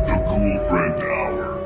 The Cool Friend Hour.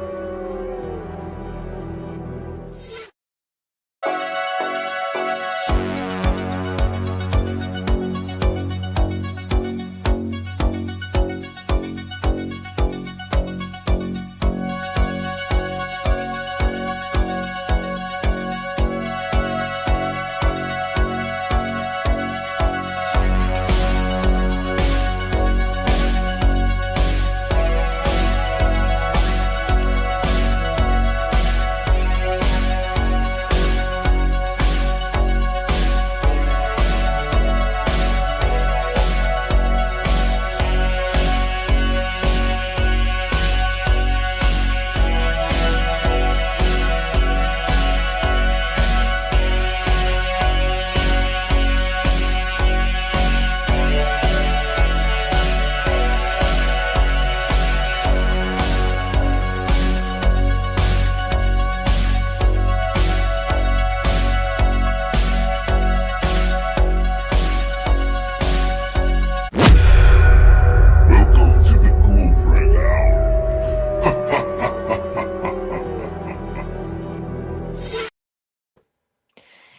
Welcome to the Cool Friend Hour.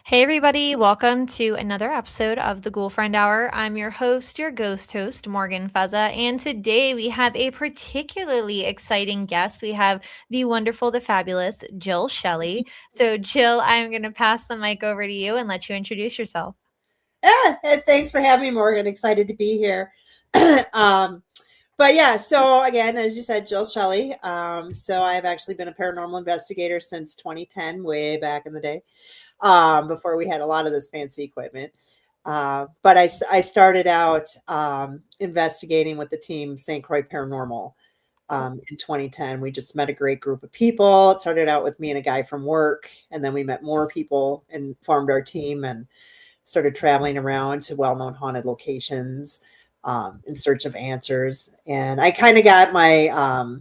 Hey everybody, welcome to another episode of the Ghoul Friend Hour. I'm your host, your ghost host, Morgan Fuzza, and today we have a particularly exciting guest. We have the wonderful, the fabulous Jill Shelley. So Jill, I'm going to pass the mic over to you and let you introduce yourself. Thanks for having me, Morgan. Excited to be here. But yeah, so again, as you said, Jill Shelley. So I've actually been a paranormal investigator since 2010, way back in the day, before we had a lot of this fancy equipment. But I started out investigating with the team St. Croix Paranormal in 2010. We just met a great group of people. It started out with me and a guy from work, and then we met more people and formed our team and started traveling around to well-known haunted locations in search of answers. And I kind of got my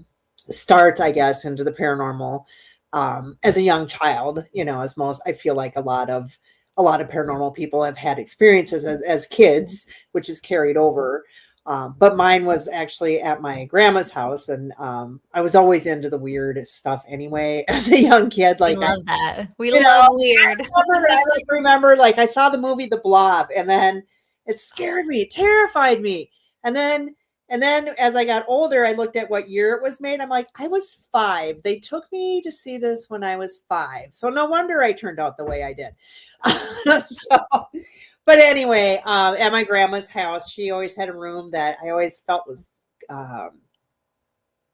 start, I guess, into the paranormal as a young child. You know, as most, I feel like a lot of paranormal people have had experiences as kids, which is carried over. But mine was actually at my grandma's house, and I was always into the weird stuff anyway as a young kid. Like, we love that. We love weird. I remember I saw the movie The Blob, and then it scared me, terrified me. And then as I got older, I looked at what year it was made. I'm like, I was 5. They took me to see this when I was 5. So no wonder I turned out the way I did. But anyway, at my grandma's house, she always had a room that I always felt was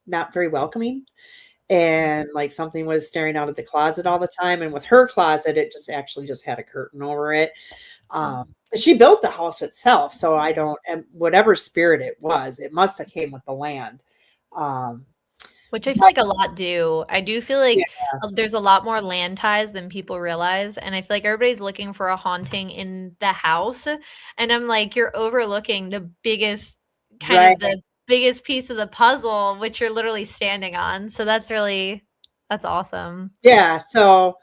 not very welcoming. And like something was staring out at the closet all the time. And with her closet, it just had a curtain over it. She built the house itself. So and whatever spirit it was, it must have came with the land. Which I feel like a lot do. I do feel like there's a lot more land ties than people realize. And I feel like everybody's looking for a haunting in the house. And I'm like, you're overlooking the biggest of the biggest piece of the puzzle, which you're literally standing on. So that's awesome. Yeah. So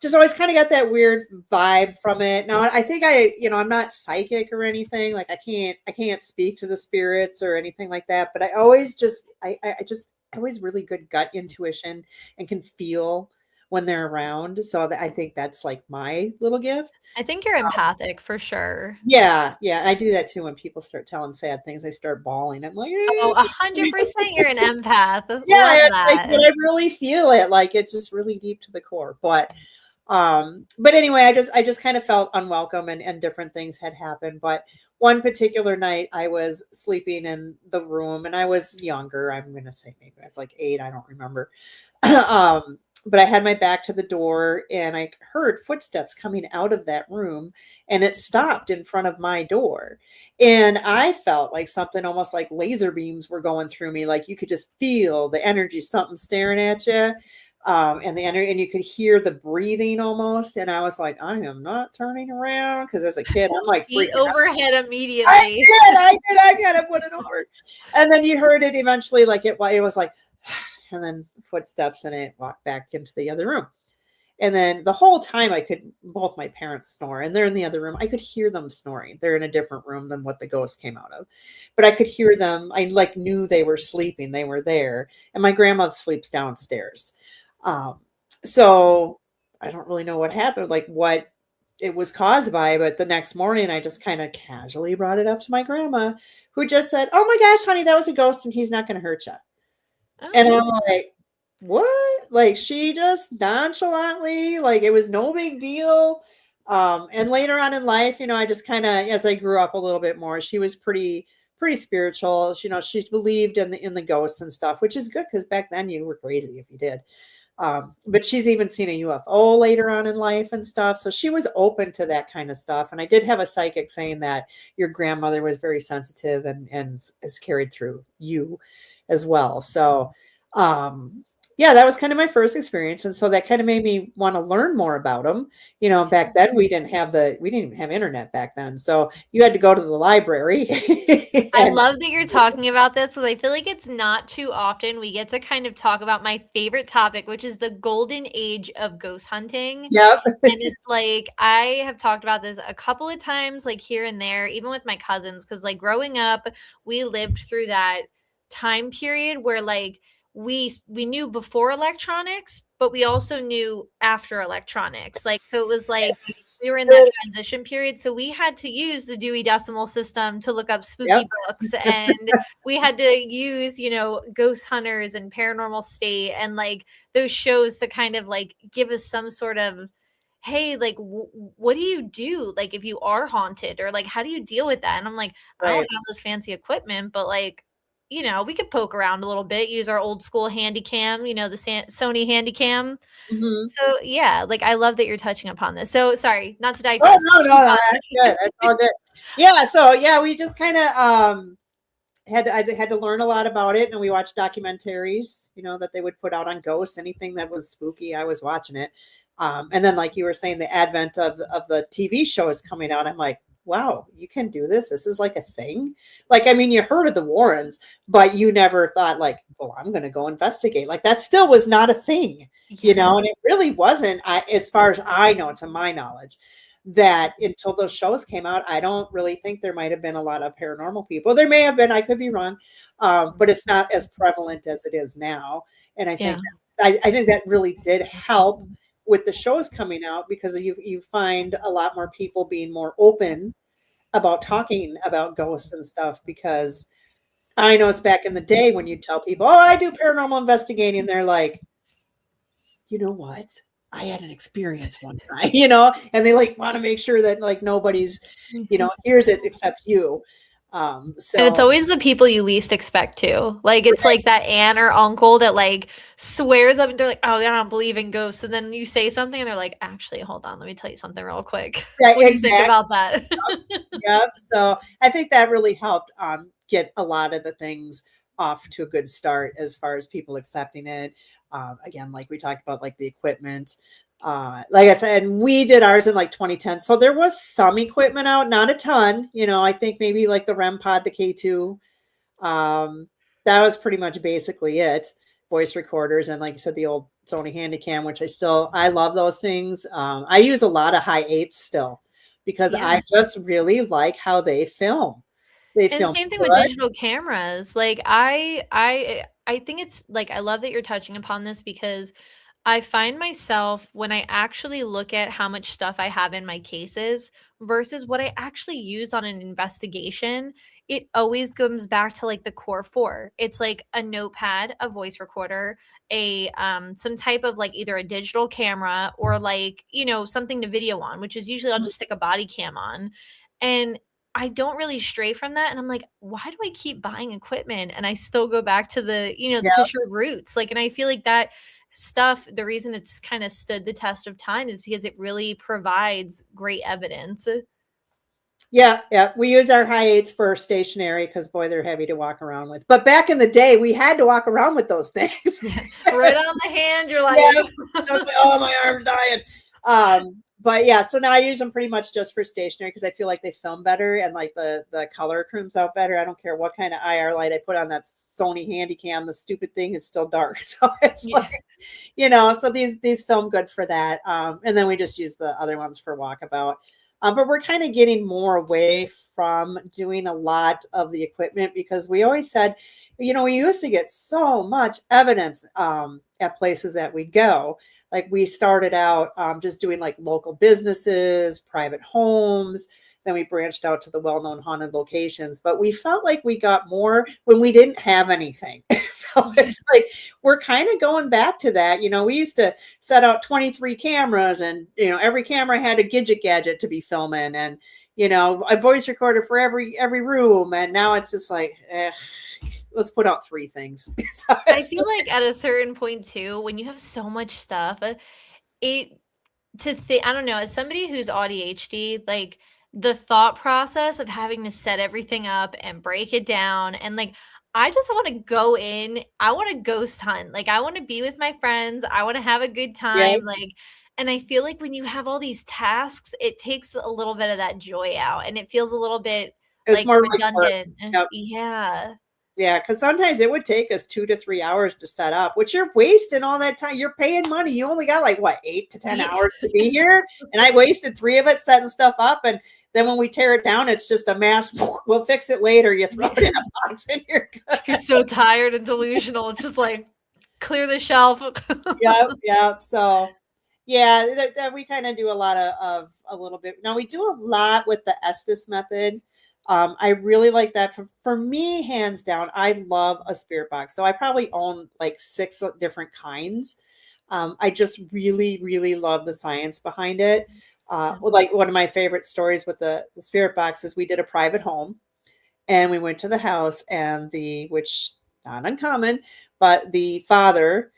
just always kind of got that weird vibe from it. Now I think I'm not psychic or anything. Like I can't speak to the spirits or anything like that, but I always always really good gut intuition and can feel when they're around. So I think that's like my little gift. I think you're empathic for sure. Yeah. I do that too. When people start telling sad things, I start bawling. I'm like, oh, 100% you're an empath. Yeah, I really feel it. Like it's just really deep to the core. But anyway, I just kind of felt unwelcome and different things had happened. But one particular night I was sleeping in the room and I was younger. I'm going to say maybe I was like 8. I don't remember. But I had my back to the door and I heard footsteps coming out of that room and it stopped in front of my door. And I felt like something almost like laser beams were going through me. Like you could just feel the energy, something staring at you. And the energy, and you could hear the breathing almost. And I was like, I am not turning around. Cause as a kid, I'm like, feet overhead immediately. I did. I gotta put it over. And then you heard it eventually, like it was like, and then footsteps and it walked back into the other room. And then the whole time both my parents snore, and they're in the other room. I could hear them snoring. They're in a different room than what the ghost came out of. But I could hear them. I like knew they were sleeping. They were there. And my grandma sleeps downstairs. So I don't really know what happened, like what it was caused by, but the next morning I just kind of casually brought it up to my grandma, who just said, "Oh my gosh, honey, that was a ghost and he's not going to hurt you." And I'm like, what? Like she just nonchalantly, like it was no big deal. And later on in life, I just kind of, as I grew up a little bit more, she was pretty spiritual. She believed in the ghosts and stuff, which is good because back then you were crazy if you did. But she's even seen a UFO later on in life and stuff. So she was open to that kind of stuff. And I did have a psychic saying that your grandmother was very sensitive and is carried through you as well. So, yeah, that was kind of my first experience. And so that kind of made me want to learn more about them. Back then we didn't even have internet back then. So you had to go to the library. I love that you're talking about this because I feel like it's not too often we get to kind of talk about my favorite topic, which is the golden age of ghost hunting. Yep. And it's like, I have talked about this a couple of times, like here and there, even with my cousins, because like growing up, we lived through that time period where like we knew before electronics, but we also knew after electronics. Like, so it was like we were in that transition period. So we had to use the Dewey Decimal System to look up spooky books. And we had to use, Ghost Hunters and Paranormal State and like those shows to kind of like give us some sort of, hey, like, what do you do? Like, if you are haunted, or like, how do you deal with that? And I'm like, I don't have this fancy equipment, but like, we could poke around a little bit, use our old school handy cam, the Sony handy cam. Mm-hmm. So yeah, like I love that you're touching upon this. So sorry, not to digress. Oh, no, that's good. That's all good. Yeah. So yeah, we just kind of I had to learn a lot about it, and we watched documentaries, that they would put out on ghosts. Anything that was spooky, I was watching it. And then, like you were saying, the advent of the TV shows coming out, I'm like, wow, you can do this. This is like a thing. Like, I mean, you heard of the Warrens, but you never thought like, well, I'm going to go investigate. Like that still was not a thing, and it really wasn't, as far as I know, to my knowledge, that until those shows came out, I don't really think there might've been a lot of paranormal people. There may have been, I could be wrong. But it's not as prevalent as it is now. And I think, I think that really did help with the shows coming out, because you find a lot more people being more open about talking about ghosts and stuff, because I know it's back in the day when you tell people, oh, I do paranormal investigating. They're like, you know what? I had an experience one time, and they like want to make sure that like nobody's, hears it except you. And it's always the people you least expect to. Like, it's like that aunt or uncle that like swears up and they're like, oh, I don't believe in ghosts. And then you say something and they're like, actually, hold on, let me tell you something real quick. Yeah, what do you think about that? Yep. So I think that really helped get a lot of the things off to a good start as far as people accepting it. Again, like we talked about, like the equipment. Like I said, and we did ours in like 2010. So there was some equipment out, not a ton, I think maybe like the REM pod, the K2. That was pretty much basically it. Voice recorders. And like you said, the old Sony Handycam, which I love those things. I use a lot of high 8s still, because I just really like how they film. And same thing with digital cameras. Like I think it's like, I love that you're touching upon this, because I find myself, when I actually look at how much stuff I have in my cases versus what I actually use on an investigation, it always comes back to like the core 4. It's like a notepad, a voice recorder, some type of like either a digital camera or like, something to video on, which is usually I'll just stick a body cam on. And I don't really stray from that. And I'm like, why do I keep buying equipment? And I still go back to the, the true roots. Like, and I feel like that stuff, the reason it's kind of stood the test of time is because it really provides great evidence. Yeah. We use our high 8s for stationary because, boy, they're heavy to walk around with. But back in the day, we had to walk around with those things. Right on the hand, you're like, I was like, oh, my arm's dying. But yeah, so now I use them pretty much just for stationary because I feel like they film better and like the color comes out better. I don't care what kind of IR light I put on that Sony Handycam. The stupid thing is still dark. So it's Yeah. like, so these film good for that. And then we just use the other ones for walkabout. But we're kind of getting more away from doing a lot of the equipment because we always said, we used to get so much evidence at places that we go. Like we started out just doing like local businesses, private homes. Then we branched out to the well-known haunted locations, but we felt like we got more when we didn't have anything. So it's like we're kind of going back to that. We used to set out 23 cameras and, every camera had a gadget to be filming and, a voice recorder for every room. And now it's just like, let's put out 3 things. So I feel like at a certain point too, when you have so much stuff, I don't know, as somebody who's ADHD, like the thought process of having to set everything up and break it down and like I just want to go in, I want to ghost hunt. Like I want to be with my friends, I want to have a good yeah, time like and I feel like when you have all these tasks, it takes a little bit of that joy out and it feels a little bit it's like more like work. redundant. Yep. Yeah. Yeah, because sometimes it would take us 2 to 3 hours to set up, which you're wasting all that time. You're paying money. You only got like what 8 to 10 hours to be here, and I wasted 3 of it setting stuff up. And then when we tear it down, it's just a mass. We'll fix it later. You throw it in a box, and you're good. You're so tired and delusional. It's just like clear the shelf. Yep. So, yeah, that we kind of do a lot of a little bit. Now we do a lot with the Estes method. I really like that. For me, hands down, I love a spirit box. So I probably own like 6 different kinds. I just really, really love the science behind it. Like one of my favorite stories with the spirit box is we did a private home and we went to the house and which not uncommon, but the father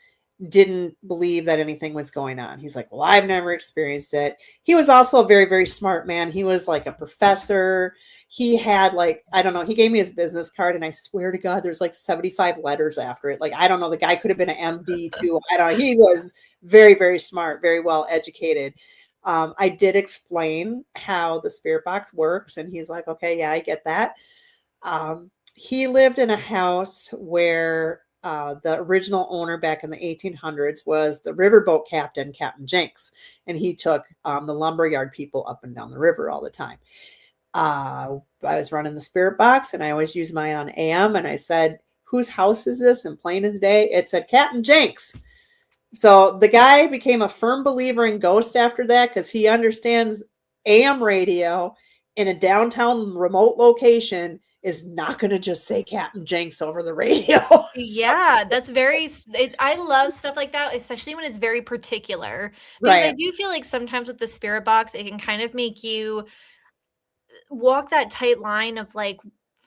didn't believe that anything was going on. He's like, well, I've never experienced it. He was also a very, very smart man. He was like a professor. He had like, I don't know, he gave me his business card and I swear to God, there's like 75 letters after it. Like, I don't know, the guy could have been an MD too. I don't know. He was very, very smart, very well educated. I did explain how the spirit box works and he's like, okay, yeah, I get that. He lived in a house where the original owner back in the 1800s was the riverboat captain, Captain Jenks, and he took the lumberyard people up and down the river all the time. I was running the spirit box and I always use mine on AM and I said, whose house is this? And plain as day, it said Captain Jenks. So the guy became a firm believer in ghosts after that because he understands AM radio in a downtown remote location is not going to just say Captain Jenks over the radio. Yeah, that's I love stuff like that, especially when it's very particular. Because Right. I do feel like sometimes with the spirit box, it can kind of make you walk that tight line of like,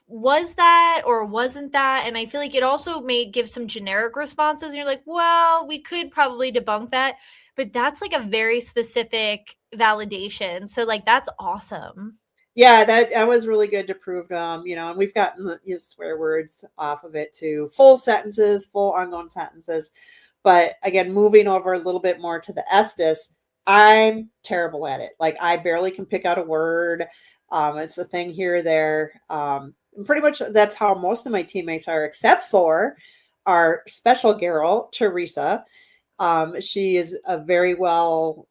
was that or wasn't that? And I feel like it also may give some generic responses. And you're like, well, we could probably debunk that. But that's like a very specific validation. So like, that's awesome. Yeah, that was really good to prove and we've gotten the swear words off of it too. Full sentences, full ongoing sentences. But again, moving over a little bit more to the Estes, I'm terrible at it. Like I barely can pick out a word. It's a thing here or there. Pretty much that's how most of my teammates are, except for our special girl, Teresa. She is a very well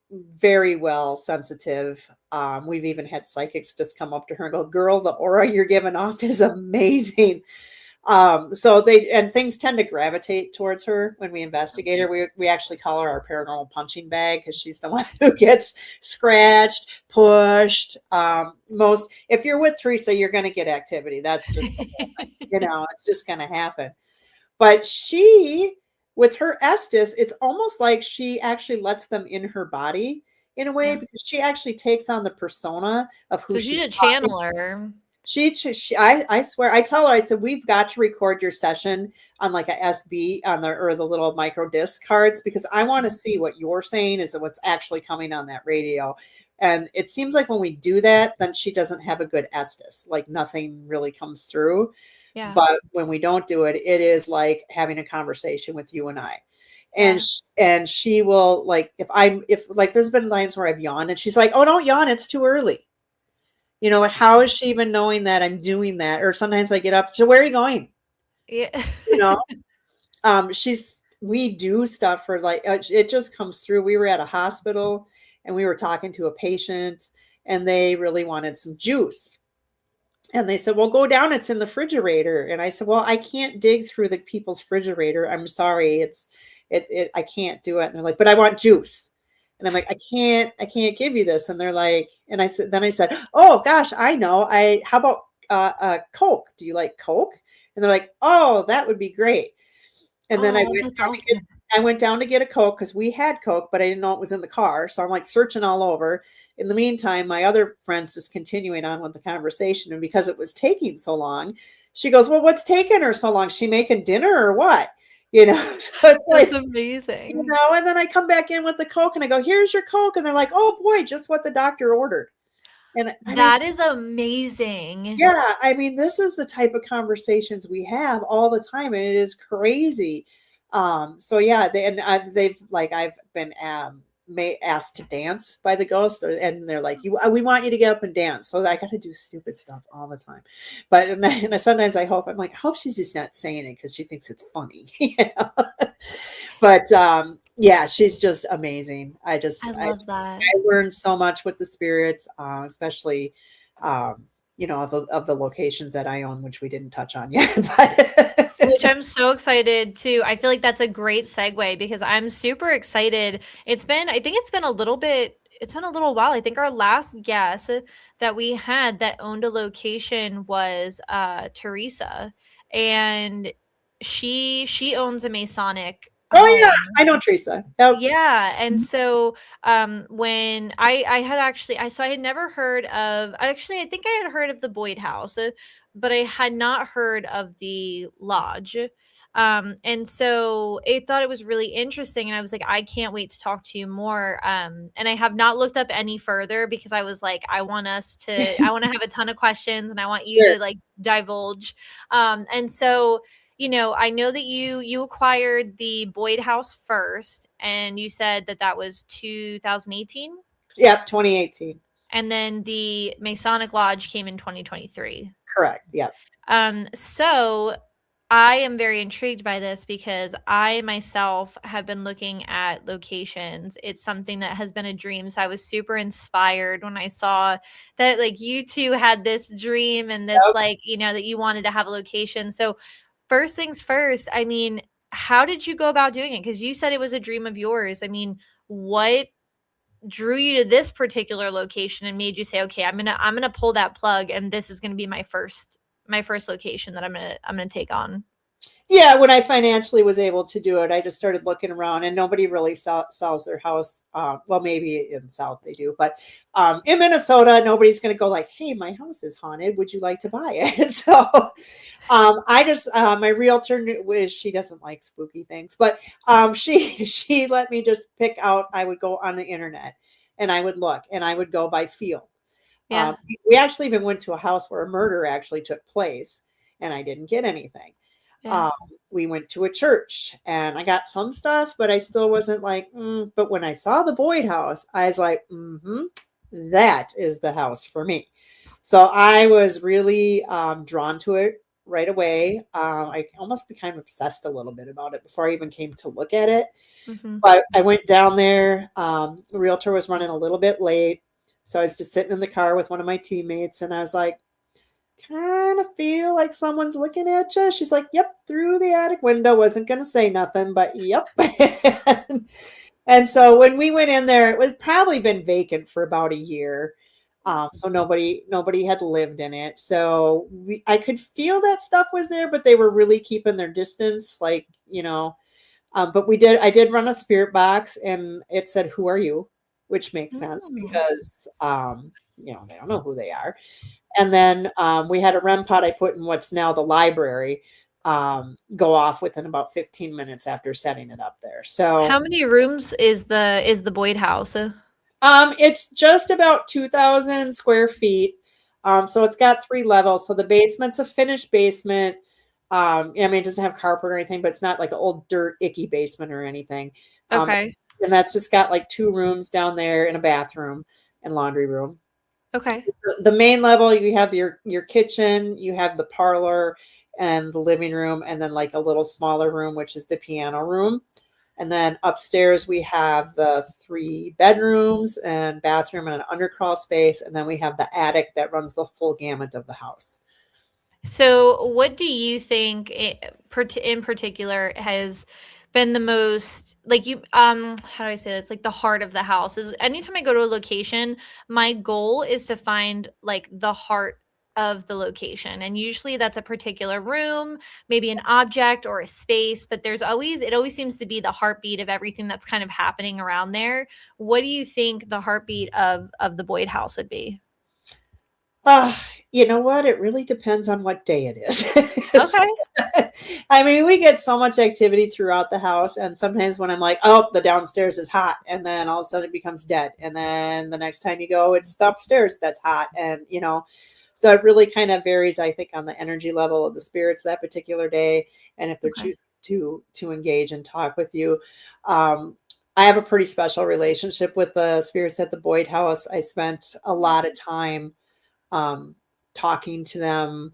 sensitive. We've even had psychics just come up to her and go, girl, the aura you're giving off is amazing. So things tend to gravitate towards her when we investigate her. We actually call her our paranormal punching bag because she's the one who gets scratched, pushed. If you're with Teresa, you're going to get activity. That's just, it's just going to happen. But with her Estes, it's almost like she actually lets them in her body in a way because she actually takes on the persona of who she's a channeler. I swear, I tell her, I said, we've got to record your session on like a SB or the little micro disc cards because I want to see what you're saying is what's actually coming on that radio. And it seems like when we do that, then she doesn't have a good Estes, like nothing really comes through. Yeah. But when we don't do it, it is like having a conversation with you and I. And Yeah. and she will like if like there's been times where I've yawned and she's like, "Oh, don't yawn, it's too early." How is she even knowing that I'm doing that? Or sometimes I get up, so where are you going? Yeah. You know, we do stuff for like, it just comes through. We were at a hospital and we were talking to a patient and they really wanted some juice. And they said, well, go down. It's in the refrigerator. And I said, well, I can't dig through the people's refrigerator. I'm sorry. I can't do it. And they're like, but I want juice. And I'm like, I can't give you this. And they're like, and then I said, oh gosh, I know. How about Coke? Do you like Coke? And they're like, oh, that would be great. And then Oh, that's awesome. I went down to get a Coke because we had Coke, but I didn't know it was in the car. So I'm like searching all over. In the meantime, my other friend's just continuing on with the conversation. And because it was taking so long, she goes, well, what's taking her so long? Is she making dinner or what? So it's like, That's amazing. and then I come back in with the Coke and I go, here's your Coke. And they're like, oh boy, just what the doctor ordered. And that is amazing. Yeah, I mean, this is the type of conversations we have all the time, and it is crazy. So yeah, they've like I've been asked to dance by the ghosts, and they're like, we want you to get up and dance. So I got to do stupid stuff all the time. But sometimes I'm like, I hope she's just not saying it because she thinks it's funny, But yeah, she's just amazing. I love that. I learned so much with the spirits, especially, of the locations that I own, which we didn't touch on yet. Which I'm so excited to. I feel like that's a great segue because I'm super excited. I think it's been a little while. I think our last guest that we had that owned a location was Teresa, and she owns a Masonic. Oh yeah, I know Teresa. Yep. Yeah, and so when I had never heard of, I think I had heard of the Boyd House, but I had not heard of the lodge. And so I thought it was really interesting, and I was like, I can't wait to talk to you more. And I have not looked up any further because I was like, I want to have a ton of questions, and I want you to like divulge. And so I know that you acquired the Boyd House first, and you said that was 2018. Yep, 2018. And then the Masonic Lodge came in 2023. Correct. Yep. So I am very intrigued by this because I myself have been looking at locations. It's something that has been a dream. So I was super inspired when I saw that like you two had this dream and this that you wanted to have a location. So first things first, I mean, how did you go about doing it? Because you said it was a dream of yours. I mean, what drew you to this particular location and made you say, okay, I'm gonna pull that plug, and this is gonna be my first location that I'm gonna take on? Yeah, when I financially was able to do it, I just started looking around, and nobody really sells their house. Well, maybe in the South they do, but in Minnesota, nobody's going to go like, "Hey, my house is haunted. Would you like to buy it?" So, I just my realtor she doesn't like spooky things, but she let me just pick out. I would go on the internet and I would look, and I would go by feel. Yeah. We actually even went to a house where a murder actually took place, and I didn't get anything. Yeah. We went to a church and I got some stuff, but I still wasn't like, But when I saw the Boyd House, I was like, that is the house for me. So I was really drawn to it right away. I almost became obsessed a little bit about it before I even came to look at it. Mm-hmm. But I went down there. The realtor was running a little bit late. So I was just sitting in the car with one of my teammates, and I was like, kind of feel like someone's looking at you. She's like, yep, through the attic window. Wasn't going to say nothing, but yep. And so when we went in there, it was probably been vacant for about a year. So nobody had lived in it. So I could feel that stuff was there, but they were really keeping their distance. But I did run a spirit box, and it said, "Who are you?" Which makes sense because, they don't know who they are. And then we had a REM pod I put in what's now the library go off within about 15 minutes after setting it up there. So how many rooms is the Boyd House? It's just about 2,000 square feet. So it's got 3 levels. So the basement's a finished basement. I mean, it doesn't have carpet or anything, but it's not like an old dirt, icky basement or anything. Um, Okay. and that's just got like 2 rooms down there and a bathroom and laundry room. Okay. The main level, you have your kitchen, you have the parlor and the living room, and then like a little smaller room, which is the piano room. And then upstairs, we have the 3 bedrooms and bathroom and an undercrawl space. And then we have the attic that runs the full gamut of the house. So, what do you think in particular has been the most like you how do I say this? Like the heart of the house is anytime I go to a location, my goal is to find like the heart of the location. And usually that's a particular room, maybe an object or a space, but it always seems to be the heartbeat of everything that's kind of happening around there. What do you think the heartbeat of the Boyd house would be? Uh, you know what? It really depends on what day it is. Okay. I mean, we get so much activity throughout the house, and sometimes when I'm like, "Oh, the downstairs is hot," and then all of a sudden it becomes dead, and then the next time you go, it's the upstairs that's hot, and so it really kind of varies, I think, on the energy level of the spirits that particular day, and if they're Okay. choosing to engage and talk with you. Um, I have a pretty special relationship with the spirits at the Boyd House. I spent a lot of time um, talking to them,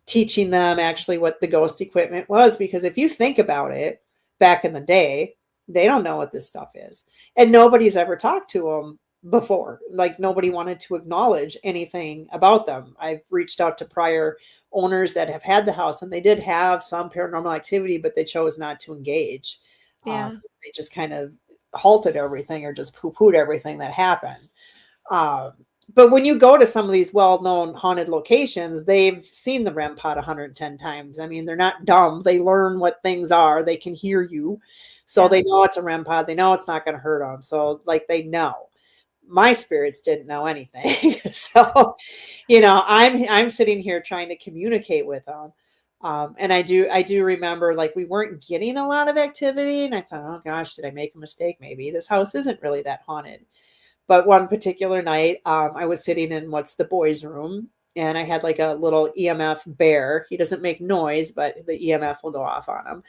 teaching them actually what the ghost equipment was. Because if you think about it, back in the day, they don't know what this stuff is. And nobody's ever talked to them before. Like nobody wanted to acknowledge anything about them. I've reached out to prior owners that have had the house and they did have some paranormal activity, but they chose not to engage. Yeah. They just kind of halted everything or just poo-pooed everything that happened. Um, but when you go to some of these well-known haunted locations, they've seen the REM pod 110 times. I mean, they're not dumb. They learn what things are. They can hear you. So Yeah. they know it's a REM pod. They know it's not going to hurt them. So like they know. My spirits didn't know anything. So, I'm sitting here trying to communicate with them. And I do remember like we weren't getting a lot of activity. And I thought, oh gosh, did I make a mistake? Maybe this house isn't really that haunted. But one particular night, I was sitting in what's the boys' room, and I had like a little EMF bear. He doesn't make noise, but the EMF will go off on him.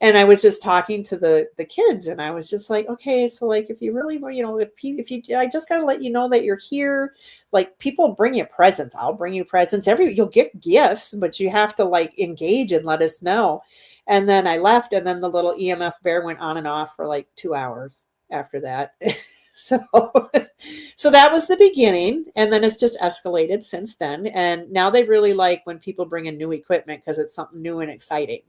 And I was just talking to the kids, and I was just like, okay, so like if you really, I just gotta let you know that you're here. Like people bring you presents, I'll bring you presents. You'll get gifts, but you have to like engage and let us know. And then I left, and then the little EMF bear went on and off for like 2 hours after that. So, so that was the beginning, and then it's just escalated since then. And now they really like when people bring in new equipment because it's something new and exciting.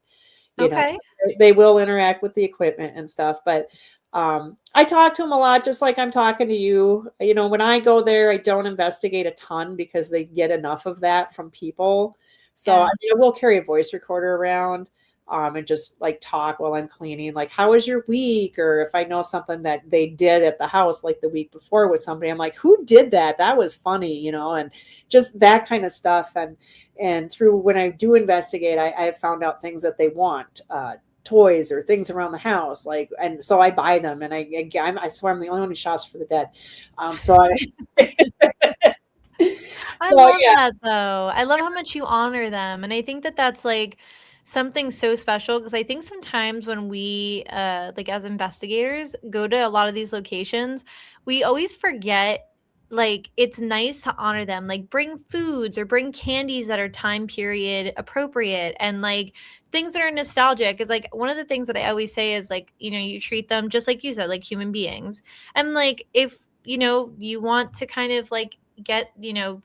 You know, Okay. they will interact with the equipment and stuff, but I talk to them a lot, just like I'm talking to you. When I go there, I don't investigate a ton because they get enough of that from people. So I Yeah. mean, I will carry a voice recorder around and just like talk while I'm cleaning, like, how was your week? Or if I know something that they did at the house, like the week before with somebody, I'm like, who did that? That was funny, and just that kind of stuff. And through when I do investigate, I have found out things that they want, toys or things around the house, like, and so I buy them, and I swear I'm the only one who shops for the dead. So I so love yeah, that though. I love how much you honor them. And I think that that's like something so special because I think sometimes when we like as investigators go to a lot of these locations, we always forget like it's nice to honor them. Like bring foods or bring candies that are time period appropriate and like things that are nostalgic is like one of the things that I always say is like, you treat them just like you said, like human beings. And like if you want to kind of like get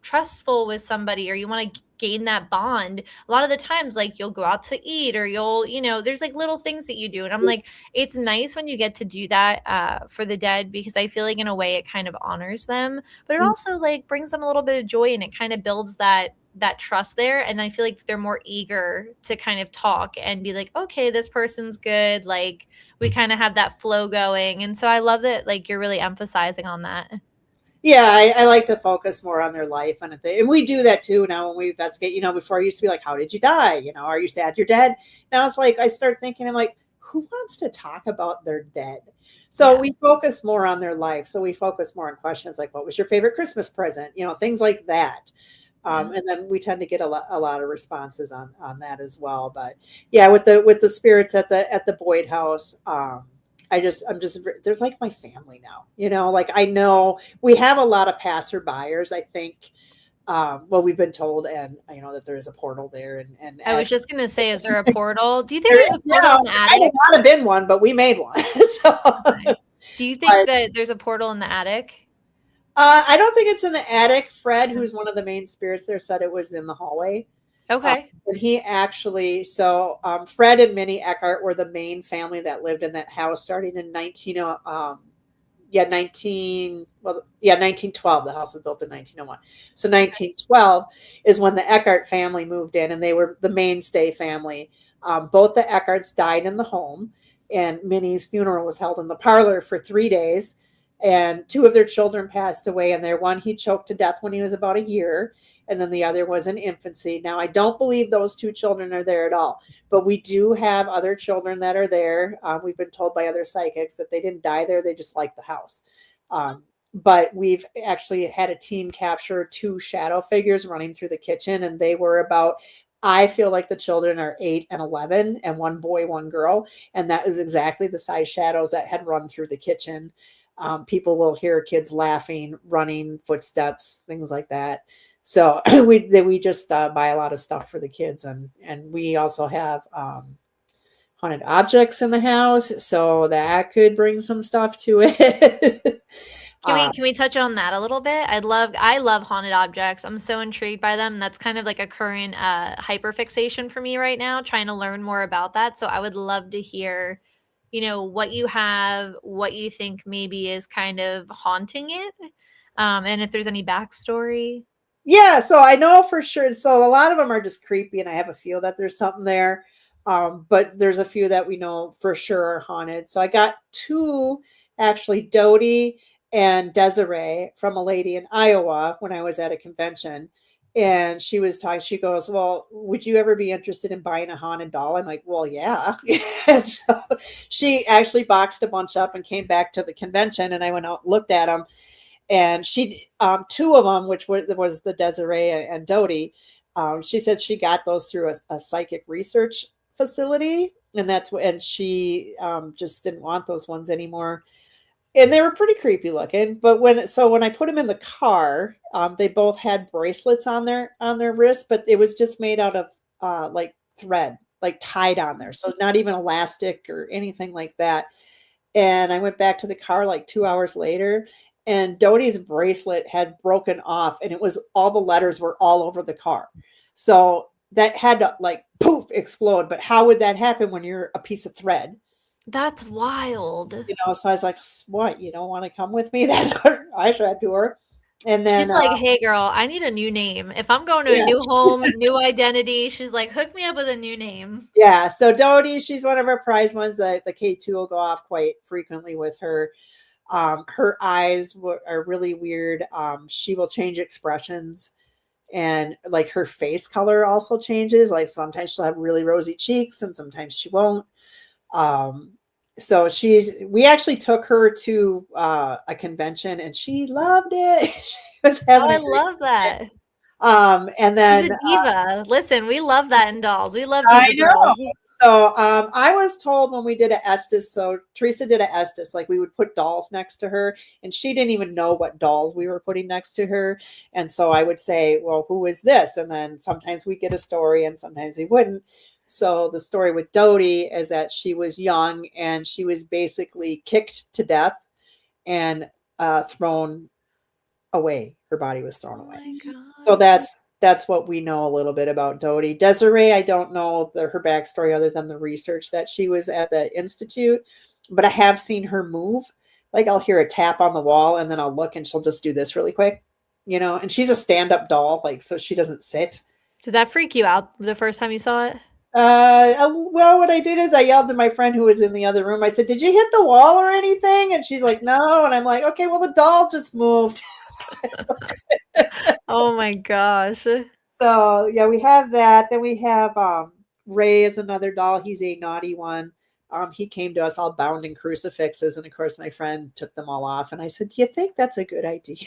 trustful with somebody or you want to gain that bond a lot of the times like you'll go out to eat or you'll there's like little things that you do and I'm like it's nice when you get to do that for the dead because I feel like in a way it kind of honors them but it also like brings them a little bit of joy and it kind of builds that trust there and I feel like they're more eager to kind of talk and be like okay this person's good like we kind of have that flow going and so I love that like you're really emphasizing on that. yeah, I like to focus more on their life and we do that too now when we investigate. Before I used to be like, how did you die? Are you sad you're dead? Now it's like I start thinking, I'm like, who wants to talk about their dead? So Yeah. we focus more on their life. So we focus more on questions like, what was your favorite Christmas present? Things like that. And then we tend to get a lot of responses on that as well. But yeah, with the spirits at the Boyd house, I'm just they're like my family now. Like I know we have a lot of passerbyers. I think. Well, we've been told, and that there's a portal there, and I was just gonna say, is there a portal? Do you think there there's is a portal now. in the There might attic? not have been one, but we made one. So, Okay. Do you think that there's a portal in the attic? I don't think it's in the attic. Fred, who's one of the main spirits there, said it was in the hallway. Okay. And he actually, Fred and Minnie Eckhart were the main family that lived in that house starting in 1912. The house was built in 1901. So 1912 is when the Eckhart family moved in, and they were the mainstay family. Both the Eckharts died in the home, and Minnie's funeral was held in the parlor for 3 days. And two of their children passed away, and one he choked to death when he was about a year, and then the other was in infancy. Now, I don't believe those two children are there at all, but we do have other children that are there. We've been told by other psychics that they didn't die there; they just liked the house. But we've actually had a team capture two shadow figures running through the kitchen, and they were about. I feel like the children are 8 and 11, and one boy, one girl, and that is exactly the size shadows that had run through the kitchen. People will hear kids laughing, running, footsteps, things like that. So we just buy a lot of stuff for the kids, and we also have haunted objects in the house, so that could bring some stuff to it. Can we touch on that a little bit? I love haunted objects. I'm so intrigued by them. That's kind of like a current hyperfixation for me right now, trying to learn more about that. So I would love to hear what you have, what you think maybe is kind of haunting it, and if there's any backstory. Yeah, so I know for sure. So a lot of them are just creepy, and I have a feel that there's something there. But there's a few that we know for sure are haunted. So I got two, actually, Dodie and Desiree, from a lady in Iowa when I was at a convention. And she was talking, she goes, "Well, would you ever be interested in buying a haunted doll?" I'm like, "Well, yeah." And so she actually boxed a bunch up and came back to the convention, and I went out and looked at them. And she, two of them, which was the Desiree and Dodie, she said she got those through a psychic research facility, and she just didn't want those ones anymore. And they were pretty creepy looking. But when I put them in the car, they both had bracelets on their wrists, but it was just made out of like thread, like tied on there, so not even elastic or anything like that. And I went back to the car like 2 hours later, and Dodie's bracelet had broken off, and it was all the letters were all over the car. So that had to like poof explode. But how would that happen when you're a piece of thread? That's wild. So I was like, "What? You don't want to come with me?" That's what I said to her. And then She's like, "Hey, girl, I need a new name. If I'm going to a new home, new identity," she's like, "Hook me up with a new name." Yeah. So Dodie, she's one of our prize ones. The K2 will go off quite frequently with her. Her eyes are really weird. She will change expressions, and like her face color also changes. Like sometimes she'll have really rosy cheeks, and sometimes she won't. So we actually took her to a convention, and she loved it. She was having I love that. And then she's a diva. Listen, we love that in dolls. We love I diva know. girls. So I was told when we did a Estes, so Teresa did a Estes, like we would put dolls next to her, and she didn't even know what dolls we were putting next to her. And so I would say, "Well, who is this?" And then sometimes we get a story, and sometimes we wouldn't. So the story with Dodie is that she was young, and she was basically kicked to death and thrown away. Her body was thrown away. So that's what we know a little bit about Dodie. Desiree, I don't know her backstory other than the research that she was at the institute, but I have seen her move. Like I'll hear a tap on the wall, and then I'll look, and she'll just do this really quick, and she's a stand-up doll, like, so she doesn't sit. Did that freak you out the first time you saw it? Well, what I did is I yelled to my friend who was in the other room. I said, "Did you hit the wall or anything?" And she's like, "No." And I'm like, "Okay, well, the doll just moved." Oh my gosh. So yeah, we have that. Then we have Ray is another doll. He's a naughty one. He came to us all bound in crucifixes, and of course my friend took them all off. And I said, "Do you think that's a good idea?"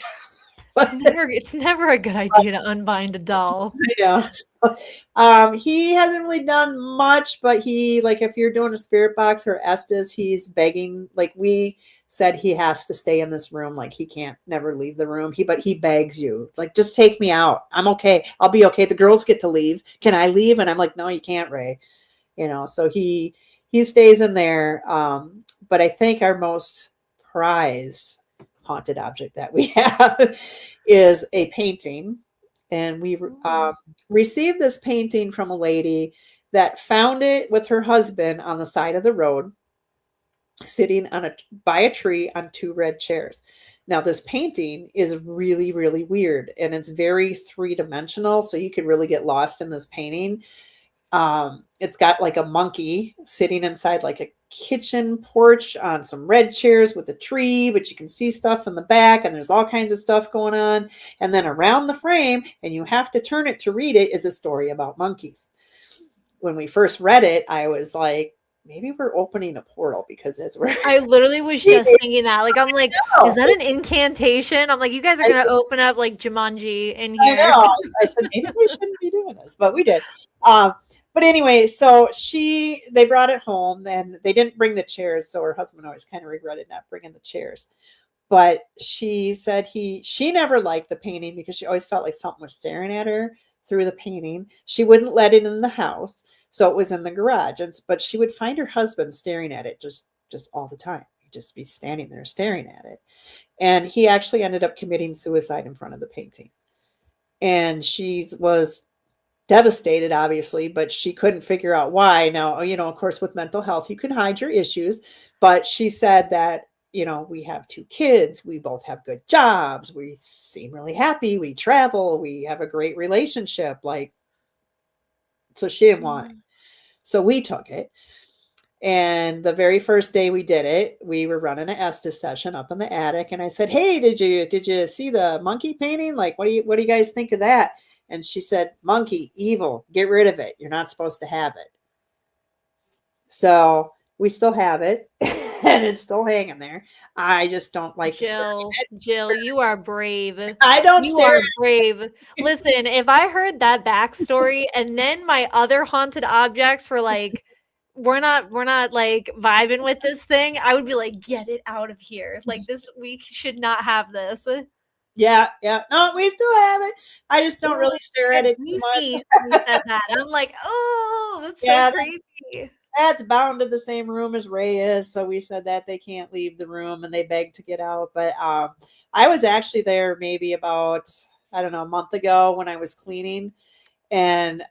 It's never a good idea to unbind a doll. I know. He hasn't really done much, but he, like, if you're doing a spirit box or Estes, he's begging. Like, we said he has to stay in this room. Like, he can't never leave the room. But he begs you, like, just take me out. I'm okay. I'll be okay. The girls get to leave. Can I leave? And I'm like, no, you can't, Ray. So he stays in there. But I think our most prized haunted object that we have is a painting. And we received this painting from a lady that found it with her husband on the side of the road, sitting by a tree on 2 red chairs. Now, this painting is really, really weird, and it's very 3-dimensional, so you could really get lost in this painting. It's got like a monkey sitting inside like a kitchen porch on some red chairs with a tree, but you can see stuff in the back, and there's all kinds of stuff going on. And then around the frame, and you have to turn it to read it, is a story about monkeys. When we first read it, I was like, maybe we're opening a portal, because it's where I literally was just thinking that. Like, I'm like, is that an incantation? I'm like, you guys are going to open up like Jumanji in here. I know. I said, maybe we shouldn't be doing this, but we did. But anyway, so they brought it home, and they didn't bring the chairs. So her husband always kind of regretted not bringing the chairs. But she said she never liked the painting because she always felt like something was staring at her through the painting. She wouldn't let it in the house. So it was in the garage. But she would find her husband staring at it just all the time. He'd just be standing there staring at it. And he actually ended up committing suicide in front of the painting. And she was devastated, obviously, but she couldn't figure out why. Now, of course, with mental health, you can hide your issues. But she said that, we have 2 kids. We both have good jobs. We seem really happy. We travel. We have a great relationship. So she didn't want it. So we took it. And the very first day we did it, we were running an Estes session up in the attic. And I said, hey, did you see the monkey painting? Like, what do you guys think of that? And she said, monkey, evil, get rid of it. You're not supposed to have it. So we still have it, and it's still hanging there. I just don't like Jill, you are brave. You are brave. Listen, if I heard that backstory and then my other haunted objects were like, we're not like vibing with this thing, I would be like, get it out of here. Like, this, we should not have this. Yeah. No, we still have it. I just don't really stare at it too much. You said that. I'm like, oh, that's so creepy. That's bound to the same room as Ray is. So we said that they can't leave the room, and they begged to get out. But I was actually there maybe about, I don't know, a month ago when I was cleaning. And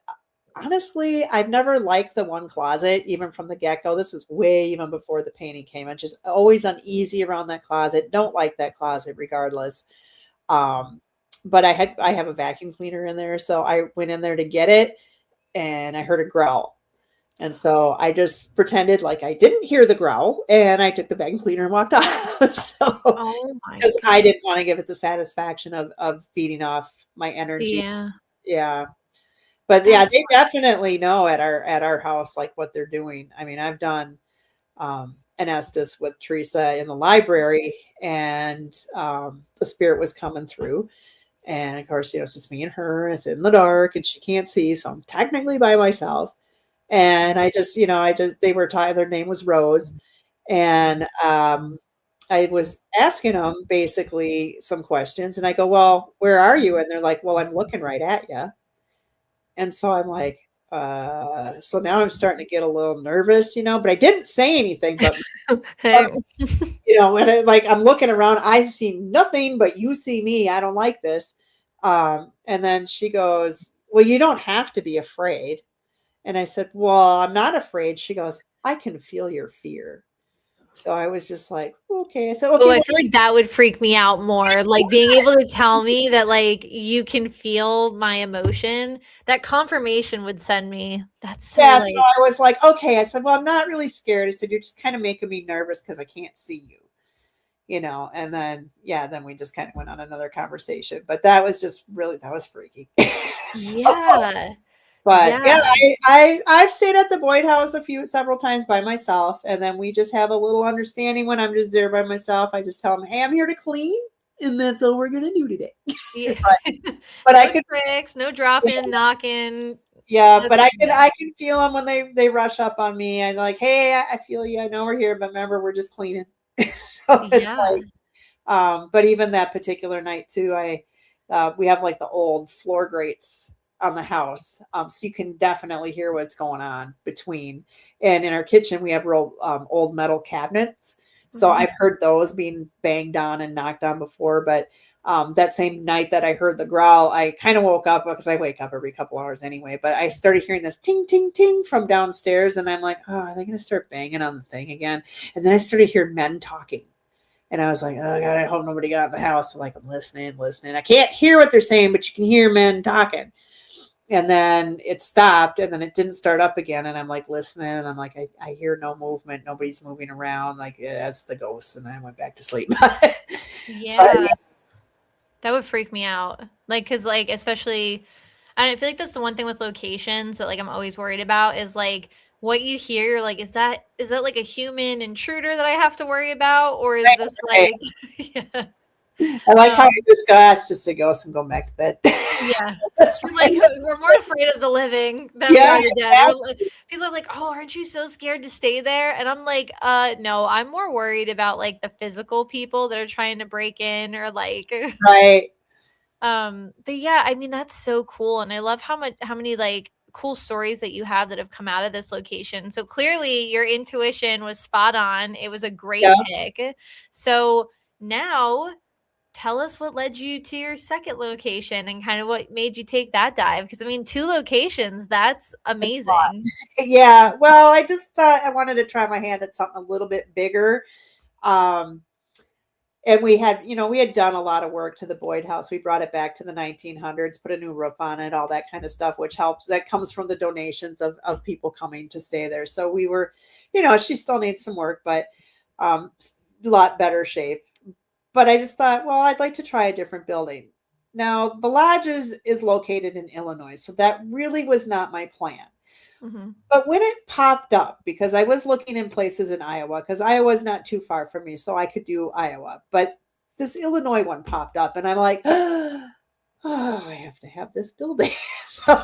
honestly, I've never liked the one closet, even from the get-go. This is way even before the painting came. I'm just always uneasy around that closet. Don't like that closet regardless. But I have a vacuum cleaner in there. So I went in there to get it, and I heard a growl. And so I just pretended like I didn't hear the growl, and I took the vacuum cleaner and walked off. Because I didn't want to give it the satisfaction of feeding off my energy. Yeah. But yeah, they definitely know at our house, like, what they're doing. I mean, I've done an Estes with Teresa in the library, and the spirit was coming through. And of course, it's just me and her, and it's in the dark, and she can't see. So I'm technically by myself. And they were tired. Their name was Rose. And I was asking them basically some questions, and I go, well, where are you? And they're like, well, I'm looking right at you. And so I'm like, so now I'm starting to get a little nervous, but I didn't say anything, but, and I'm looking around, I see nothing, but you see me. I don't like this. And then she goes, well, you don't have to be afraid. And I said, well, I'm not afraid. She goes, I can feel your fear. So I was just like, okay. I said, okay. Oh, I feel like that would freak me out more. Like, being able to tell me that, like, you can feel my emotion, that confirmation would send me. That's so, so I was like, okay. I said, well, I'm not really scared. I said, you're just kind of making me nervous because I can't see you. And then, then we just kind of went on another conversation. But that was just that was freaky. But I've stayed at the Boyd house several times by myself, and then we just have a little understanding when I'm just there by myself. I just tell them, hey, I'm here to clean. and that's all we're gonna do today. Yeah. But no I could, tricks, no dropping, knocking. yeah, but Nothing. I can feel them when they rush up on me. I'm like, hey, I feel you. I know we're here, but remember, we're just cleaning. So it's Yeah. like, but even that particular night too, we have like the old floor grates on the house, so you can definitely hear what's going on between. And in our kitchen, we have real old metal cabinets, so Mhm. I've heard those being banged on and knocked on before. But that same night that I heard the growl, I kind of woke up because I wake up every couple hours anyway. But I started hearing this ting ting ting from downstairs, and I'm like, oh, are they going to start banging on the thing again? And then I started hearing men talking. And I was like, oh God, I hope nobody got in the house. So like, I'm listening. I can't hear what they're saying, but you can hear men talking. And then it stopped, and then it didn't start up again. And I'm like listening, and I'm like, I hear no movement. Nobody's moving around. Like, yeah, that's the ghost. And I went back to sleep. Yeah. That would freak me out. Like, cause like, especially, I feel like that's the one thing with locations that like I'm always worried about is like what you hear. You're like, is that like a human intruder that I have to worry about, or is this like, yeah, I like how you just go, it's just a ghost. I'm going back to bed. yeah. You're like, we're more afraid of the living than we are the dead. People are like, oh, aren't you so scared to stay there? And I'm like, no, I'm more worried about like the physical people that are trying to break in or like, Right. but yeah, I mean, that's so cool. And I love how many like cool stories that you have that have come out of this location. So clearly your intuition was spot on. It was a great pick. So now tell us what led you to your second location and kind of what made you take that dive. Because I mean, 2 locations, that's amazing. Yeah. Well, I just thought I wanted to try my hand at something a little bit bigger. And we had done a lot of work to the Boyd house. We brought it back to the 1900s, put a new roof on it, all that kind of stuff, which helps. That comes from the donations of people coming to stay there. So we were, she still needs some work, but a lot better shape. But I just thought, well, I'd like to try a different building. Now, the lodge is located in Illinois, so that really was not my plan. Mm-hmm. But when it popped up, because I was looking in places in Iowa, because Iowa is not too far from me, so I could do Iowa. But this Illinois one popped up, and I'm like, oh, I have to have this building. So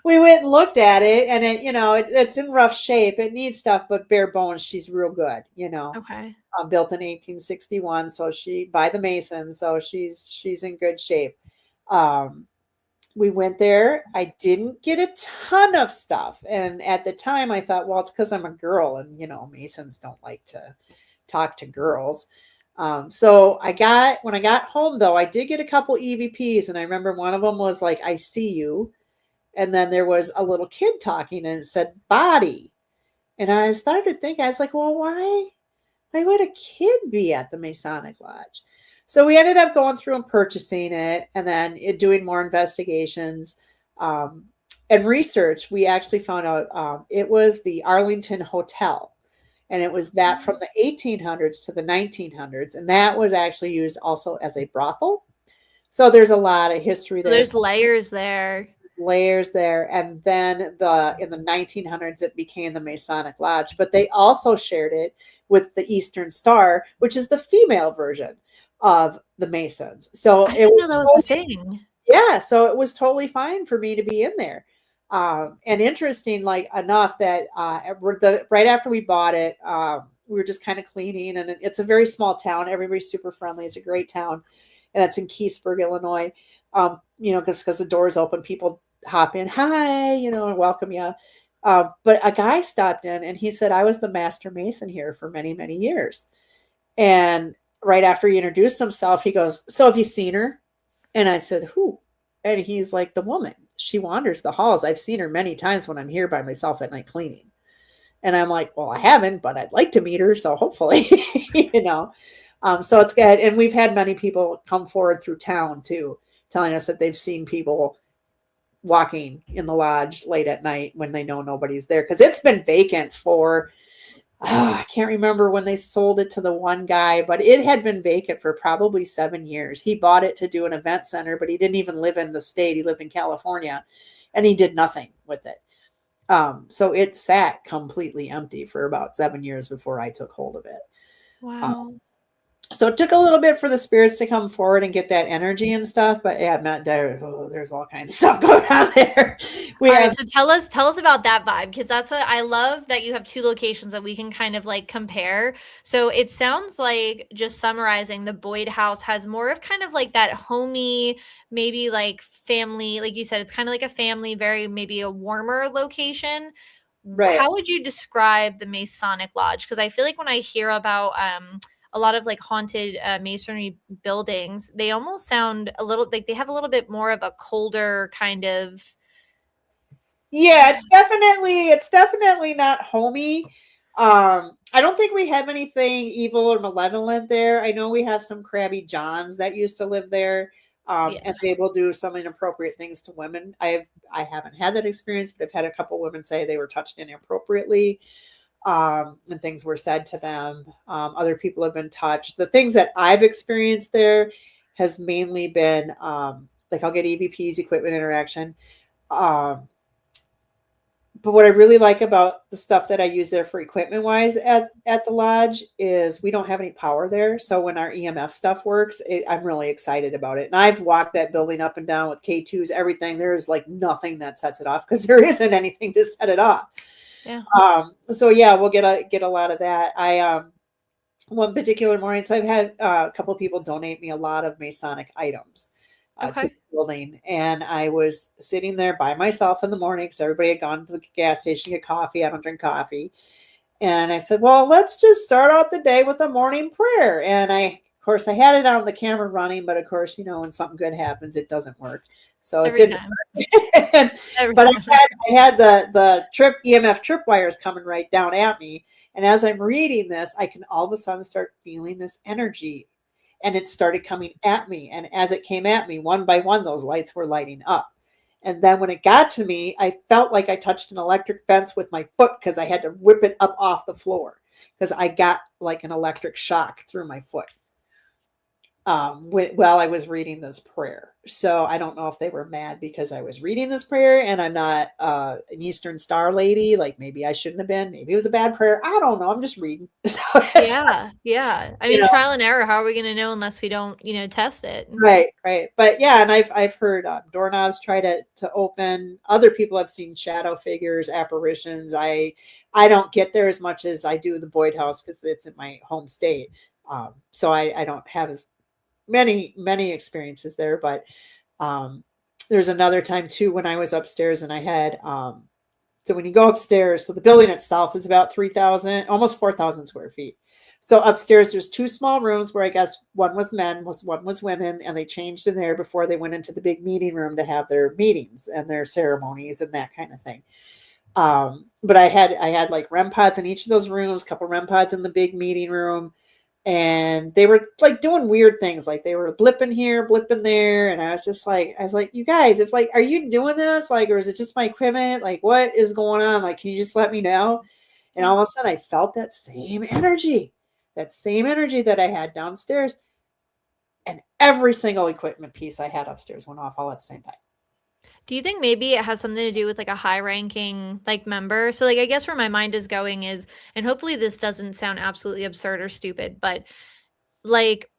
we went and looked at it, and it's in rough shape. It needs stuff, but bare bones, she's real good. Okay. Built in 1861, so by the Masons, so she's in good shape. We went there. I didn't get a ton of stuff. And at the time I thought, well, it's because I'm a girl and, Masons don't like to talk to girls. So when I got home though, I did get a couple EVPs, and I remember one of them was like, I see you. And then there was a little kid talking, and it said body. And I started thinking, I was like, well, why would a kid be at the Masonic Lodge? So we ended up going through and purchasing it, and then doing more investigations and research. We actually found out it was the Arlington Hotel, and it was that from the 1800s to the 1900s, and that was actually used also as a brothel. So there's a lot of history there. There's layers there. And then in the 1900s it became the Masonic Lodge, but they also shared it with the Eastern Star, which is the female version of the Masons. So I didn't know that was the thing. Yeah, so it was totally fine for me to be in there. And interesting, like enough that right after we bought it, we were just kind of cleaning, and it's a very small town. Everybody's super friendly. It's a great town, and it's in Keysburg, Illinois. Because the doors open, people hop in, hi, and welcome you. But a guy stopped in, and he said, I was the master mason here for many, many years. And right after he introduced himself, he goes, so have you seen her? And I said, who? And he's like, the woman. She wanders the halls. I've seen her many times when I'm here by myself at night cleaning. And I'm like, well, I haven't, but I'd like to meet her. So hopefully, so it's good. And we've had many people come forward through town too, telling us that they've seen people walking in the lodge late at night when they know nobody's there. Because it's been vacant for, I can't remember when they sold it to the one guy, but it had been vacant for probably 7 years. He bought it to do an event center, but he didn't even live in the state. He lived in California, and he did nothing with it. So it sat completely empty for about 7 years before I took hold of it. Wow. So it took a little bit for the spirits to come forward and get that energy and stuff, but yeah, Matt, there's all kinds of stuff going on there. We All have right, so tell us about that vibe, because that's what I love, that you have two locations that we can kind of like compare. So it sounds like, just summarizing, the Boyd house has more of kind of like that homey, maybe like family, like you said, it's kind of like a family, very maybe a warmer location. right. How would you describe the Masonic Lodge? Because I feel like when I hear about a lot of like haunted masonry buildings, they almost sound a little like they have a little bit more of a colder kind of. Yeah, it's definitely not homey. I don't think we have anything evil or malevolent there. I know we have some crabby Johns that used to live there. Yeah. And they will do some inappropriate things to women. I haven't had that experience, but I've had a couple women say they were touched inappropriately, and things were said to them. Other people have been touched. The things that I've experienced there has mainly been like I'll get EVPs, equipment interaction. Um, but what I really like about the stuff that I use there for equipment wise at the lodge is we don't have any power there. So when our EMF stuff works, I'm really excited about it. And I've walked that building up and down with K2s, everything. There's like nothing that sets it off because there isn't anything to set it off. Yeah. So yeah, we'll get a lot of that. One particular morning, so I've had a couple of people donate me a lot of Masonic items to Okay. the building. And I was sitting there by myself in the morning because everybody had gone to the gas station to get coffee. I don't drink coffee. And I said, well, let's just start out the day with a morning prayer. And of course, I had it on the camera running, but of course, when something good happens, it doesn't work. So it Every didn't time. work. Every But time. I had the EMF tripwires coming right down at me. And as I'm reading this, I can all of a sudden start feeling this energy. And it started coming at me. And as it came at me, one by one, those lights were lighting up. And then when it got to me, I felt like I touched an electric fence with my foot because I had to rip it up off the floor because I got like an electric shock through my foot while I was reading this prayer. So I don't know if they were mad because I was reading this prayer and I'm not an Eastern Star lady. Like maybe I shouldn't have been. Maybe it was a bad prayer. I don't know. I'm just reading. So Yeah. I mean, trial and error. How are we going to know unless we don't, test it? Right. But yeah, and I've heard doorknobs try to open. Other people have seen shadow figures, apparitions. I don't get there as much as I do the Boyd house because it's in my home state. So I don't have as many experiences there. But there's another time too when I was upstairs and I had so when you go upstairs, so the building itself is about 3,000, almost 4,000 square feet. So upstairs, there's two small rooms where I guess one was men, one was women, and they changed in there before they went into the big meeting room to have their meetings and their ceremonies and that kind of thing. But I had like REM pods in each of those rooms, a couple REM pods in the big meeting room, and they were like doing weird things, like they were blipping here, blipping there, and I was like, you guys, if like, are you doing this, like, or is it just my equipment? Like, what is going on? Like, can you just let me know? And all of a sudden, I felt that same energy that I had downstairs, and every single equipment piece I had upstairs went off all at the same time. Do you think maybe it has something to do with like a high ranking like member? So like I guess where my mind is going is, and hopefully this doesn't sound absolutely absurd or stupid, but like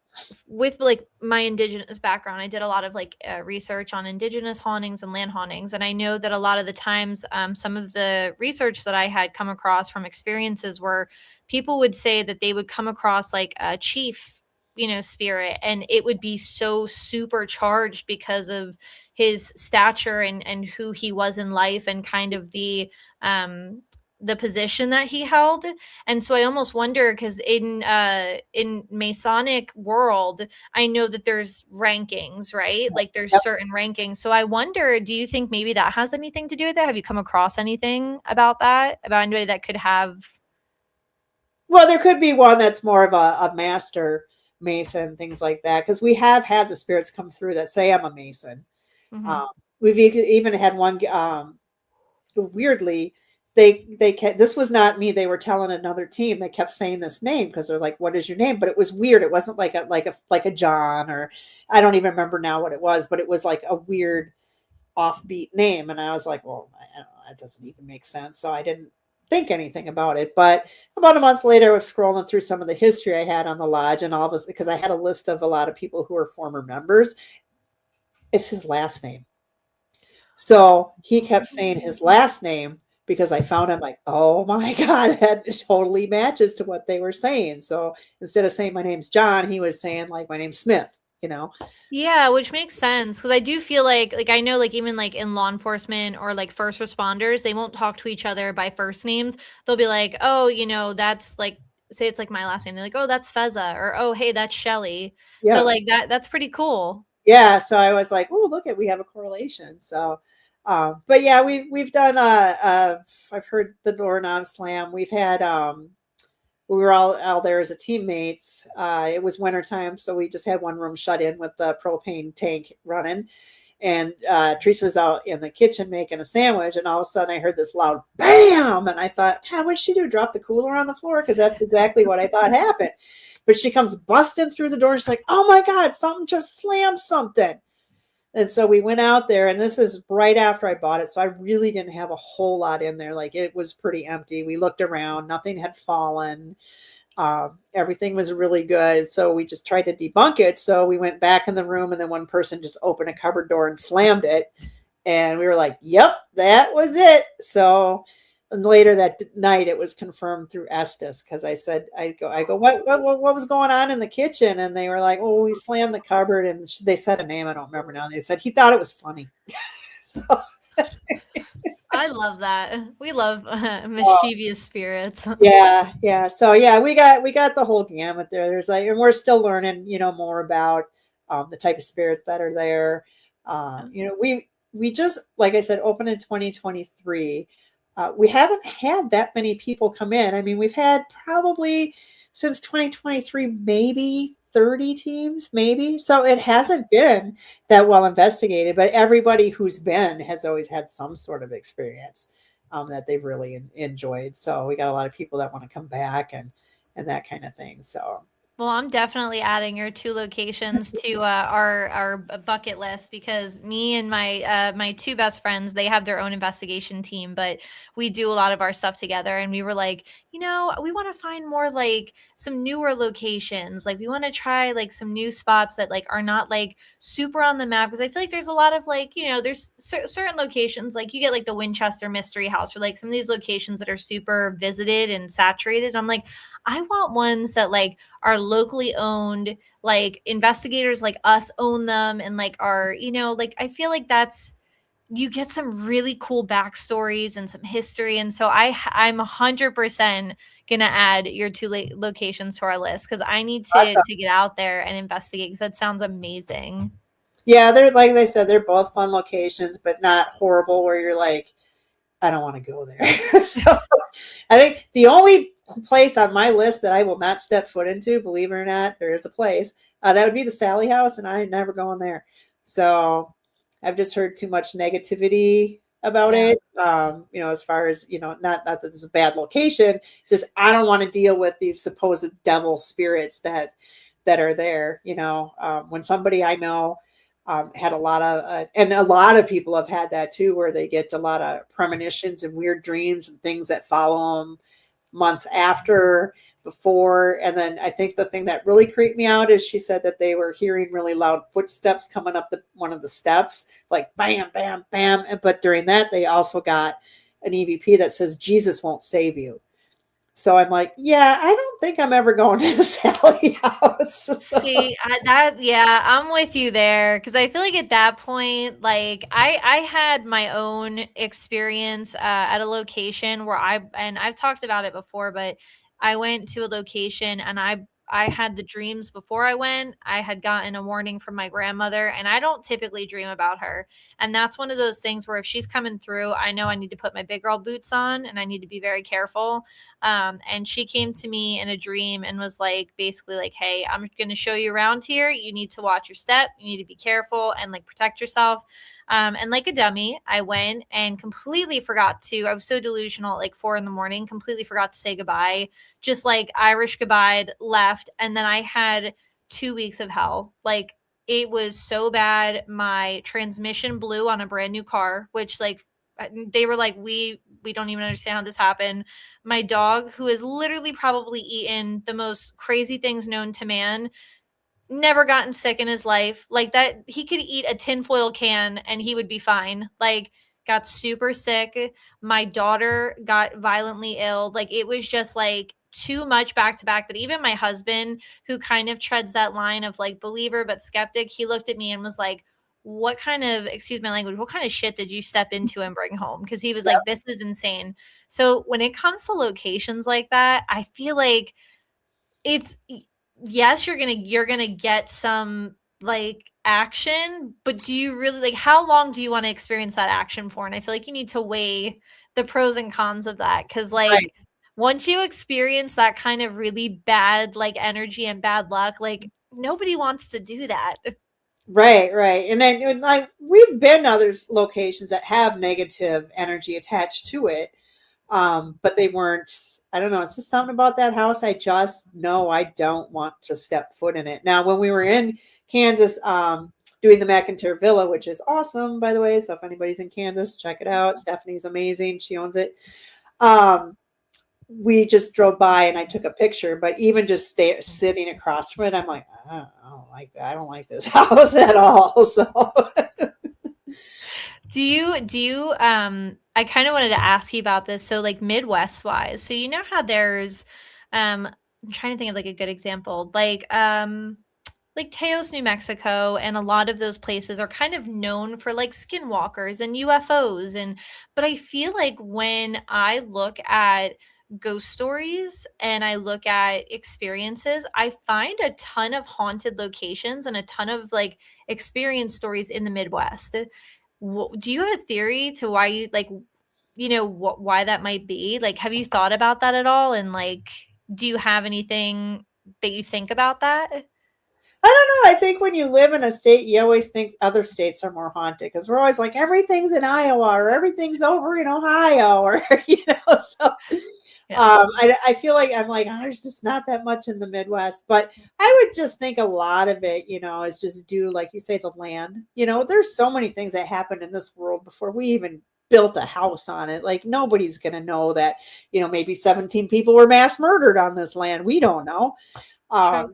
with like my indigenous background, I did a lot of like research on indigenous hauntings and land hauntings, and I know that a lot of the times some of the research that I had come across from experiences where people would say that they would come across like a chief spirit, and it would be so supercharged because of his stature and who he was in life and kind of the position that he held. And so I almost wonder, because in Masonic world, I know that there's rankings, right? Like there's Yep. certain rankings. So I wonder, do you think maybe that has anything to do with it? Have you come across anything about that, about anybody that could have? Well, there could be one that's more of a master mason, things like that, because we have had the spirits come through that say I'm a mason. Mhm. Um, we've even had one. Weirdly, they kept, this was not me. They were telling another team. They kept saying this name because they're like, "What is your name?" But it was weird. It wasn't like a John, or I don't even remember now what it was. But it was like a weird offbeat name, and I was like, "Well, I don't know, that doesn't even make sense." So I didn't think anything about it. But about a month later, I was scrolling through some of the history I had on the lodge, and all of us, because I had a list of a lot of people who were former members. It's his last name. So he kept saying his last name because I found him like, oh my God, that totally matches to what they were saying. So instead of saying my name's John, he was saying like my name's Smith, you know? Yeah, which makes sense because I do feel like I know like even like in law enforcement or like first responders, they won't talk to each other by first names. They'll be like, "Oh, that's like say it's like my last name." They're like, "Oh, that's Feza," or "Oh, hey, that's Shelley." So Yeah. like that's pretty cool. Yeah. So I was like, oh, look at, we have a correlation. So, but yeah, we've done, I've heard the doorknob slam. We've had, we were all out there as a teammates. It was wintertime, so we just had one room shut in with the propane tank running. And Teresa was out in the kitchen making a sandwich, and all of a sudden I heard this loud bam, and I thought, what'd she do? Drop the cooler on the floor? Because that's exactly what I thought happened. But she comes busting through the door. And she's like, "Oh my God, something just slammed something." And so we went out there, and this is right after I bought it. So I really didn't have a whole lot in there. Like, it was pretty empty. We looked around, nothing had fallen. Everything was really good. So we just tried to debunk it. So we went back in the room, and then one person just opened a cupboard door and slammed it. And we were like, yep, that was it. So and later that night, it was confirmed through Estes, because I go, what was going on in the kitchen? And they were like, oh, we slammed the cupboard, and they said a name I don't remember now. They said he thought it was funny. So, I love that. We love mischievous spirits. yeah. So yeah, we got the whole gamut there. There's like, and we're still learning, more about the type of spirits that are there. We just, like I said, opened in 2023. We haven't had that many people come in. I mean, we've had probably since 2023, maybe 30 teams, maybe. So it hasn't been that well investigated, but everybody who's been has always had some sort of experience that they've really enjoyed. So we got a lot of people that want to come back and that kind of thing. So Well, I'm definitely adding your 2 locations to our bucket list because me and my 2 best friends, they have their own investigation team, but we do a lot of our stuff together. And we were like, we want to find more like some newer locations. Like we want to try like some new spots that like are not like super on the map because I feel like there's a lot of like there's certain locations like you get like the Winchester Mystery House or like some of these locations that are super visited and saturated. I'm like, I want ones that like are locally owned, like investigators like us own them and like are, like I feel like that's you get some really cool backstories and some history. And so I'm 100% gonna add your 2 locations to our list because I need awesome. to get out there and investigate because that sounds amazing. Yeah, they're like they said, they're both fun locations, but not horrible where you're like, I don't want to go there. So I think the only place on my list that I will not step foot into, believe it or not, there is a place that would be the Sally House, and I'm never going there. So I've just heard too much negativity about Yeah. it. As far as not that this is a bad location, just I don't want to deal with these supposed devil spirits that are there. When somebody I know had a lot of, and a lot of people have had that too, where they get a lot of premonitions and weird dreams and things that follow them months after, before. And then I think the thing that really creeped me out is she said that they were hearing really loud footsteps coming up one of the steps, like bam, bam, bam. But during that, they also got an EVP that says Jesus won't save you. So I'm like, yeah, I don't think I'm ever going to the Sally House. See, I'm with you there because I feel like at that point, like I had my own experience at a location where and I've talked about it before, but I went to a location and I had the dreams before I went. I had gotten a warning from my grandmother, and I don't typically dream about her. And that's one of those things where if she's coming through, I know I need to put my big girl boots on and I need to be very careful. And she came to me in a dream and was like, basically like, hey, I'm going to show you around here. You need to watch your step. You need to be careful and like protect yourself. And like a dummy, I went and completely forgot I was so delusional at like 4 a.m, completely forgot to say goodbye, just like Irish goodbye, left. And then I had 2 weeks of hell. Like it was so bad. My transmission blew on a brand new car, which like they were like, we don't even understand how this happened. My dog, who has literally probably eaten the most crazy things known to man, never gotten sick in his life. Like that, he could eat a tinfoil can and he would be fine. Like, got super sick. My daughter got violently ill. Like, it was just like too much back to back that even my husband, who kind of treads that line of like believer but skeptic, he looked at me and was like, what kind of, excuse my language, what kind of shit did you step into and bring home? Because he was Yep. like, this is insane. So when it comes to locations like that, I feel like it's, yes, you're gonna get some like action, but do you really, like, how long do you want to experience that action for? And I feel like you need to weigh the pros and cons of that, because Right. like once you experience that kind of really bad like energy and bad luck, like nobody wants to do that. Right, right. And then like we've been to other locations that have negative energy attached to it. But they weren't, I don't know, it's just something about that house. I just know I don't want to step foot in it. Now, when we were in Kansas, doing the McIntyre Villa, which is awesome, by the way. So if anybody's in Kansas, check it out. Stephanie's amazing. She owns it. We just drove by and I took a picture, but even just sitting across from it, I'm like, I don't like that. I don't like this house at all. So Do you I kind of wanted to ask you about this. So like Midwest wise. So you know how there's I'm trying to think of like a good example. Like Teos, New Mexico, and a lot of those places are kind of known for like skinwalkers and UFOs. And but I feel like when I look at ghost stories and I look at experiences, I find a ton of haunted locations and a ton of like experience stories in the Midwest. Do you have a theory to why you like, why that might be? Like, have you thought about that at all? And like, do you have anything that you think about that? I don't know. I think when you live in a state, you always think other states are more haunted because we're always like everything's in Iowa or everything's over in Ohio or So Yeah. I feel like I'm like, oh, there's just not that much in the Midwest, but I would just think a lot of it, is just due, like you say, the land. There's so many things that happened in this world before we even built a house on it. Like nobody's going to know that, maybe 17 people were mass murdered on this land. We don't know. True.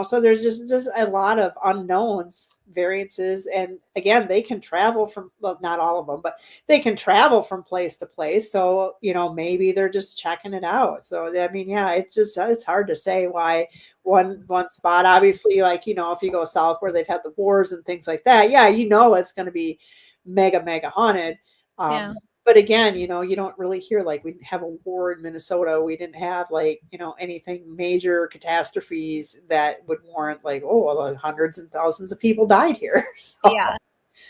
So there's just a lot of unknowns, variances, and again, they can travel from, well, not all of them, but they can travel from place to place. So maybe they're just checking it out. So I mean, yeah, it's hard to say why one spot. Obviously, like if you go south where they've had the wars and things like that, yeah, it's going to be mega haunted. Yeah. But again, you don't really hear like we didn't have a war in Minnesota. We didn't have like, anything major catastrophes that would warrant like, oh, well, hundreds and thousands of people died here. So. Yeah.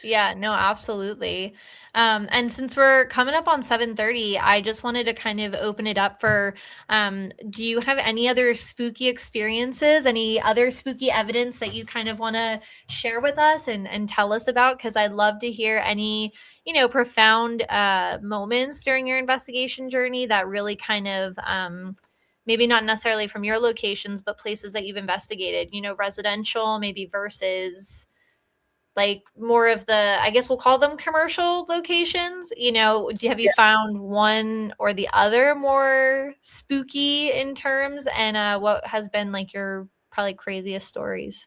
Yeah, no, absolutely. And since we're coming up on 7:30, I just wanted to kind of open it up for, do you have any other spooky experiences, any other spooky evidence that you kind of want to share with us and tell us about? Because I'd love to hear any, profound moments during your investigation journey that really kind of, maybe not necessarily from your locations, but places that you've investigated, residential, maybe versus like more of the, I guess we'll call them commercial locations. Have you Yeah. found one or the other more spooky in terms? And what has been like your probably craziest stories?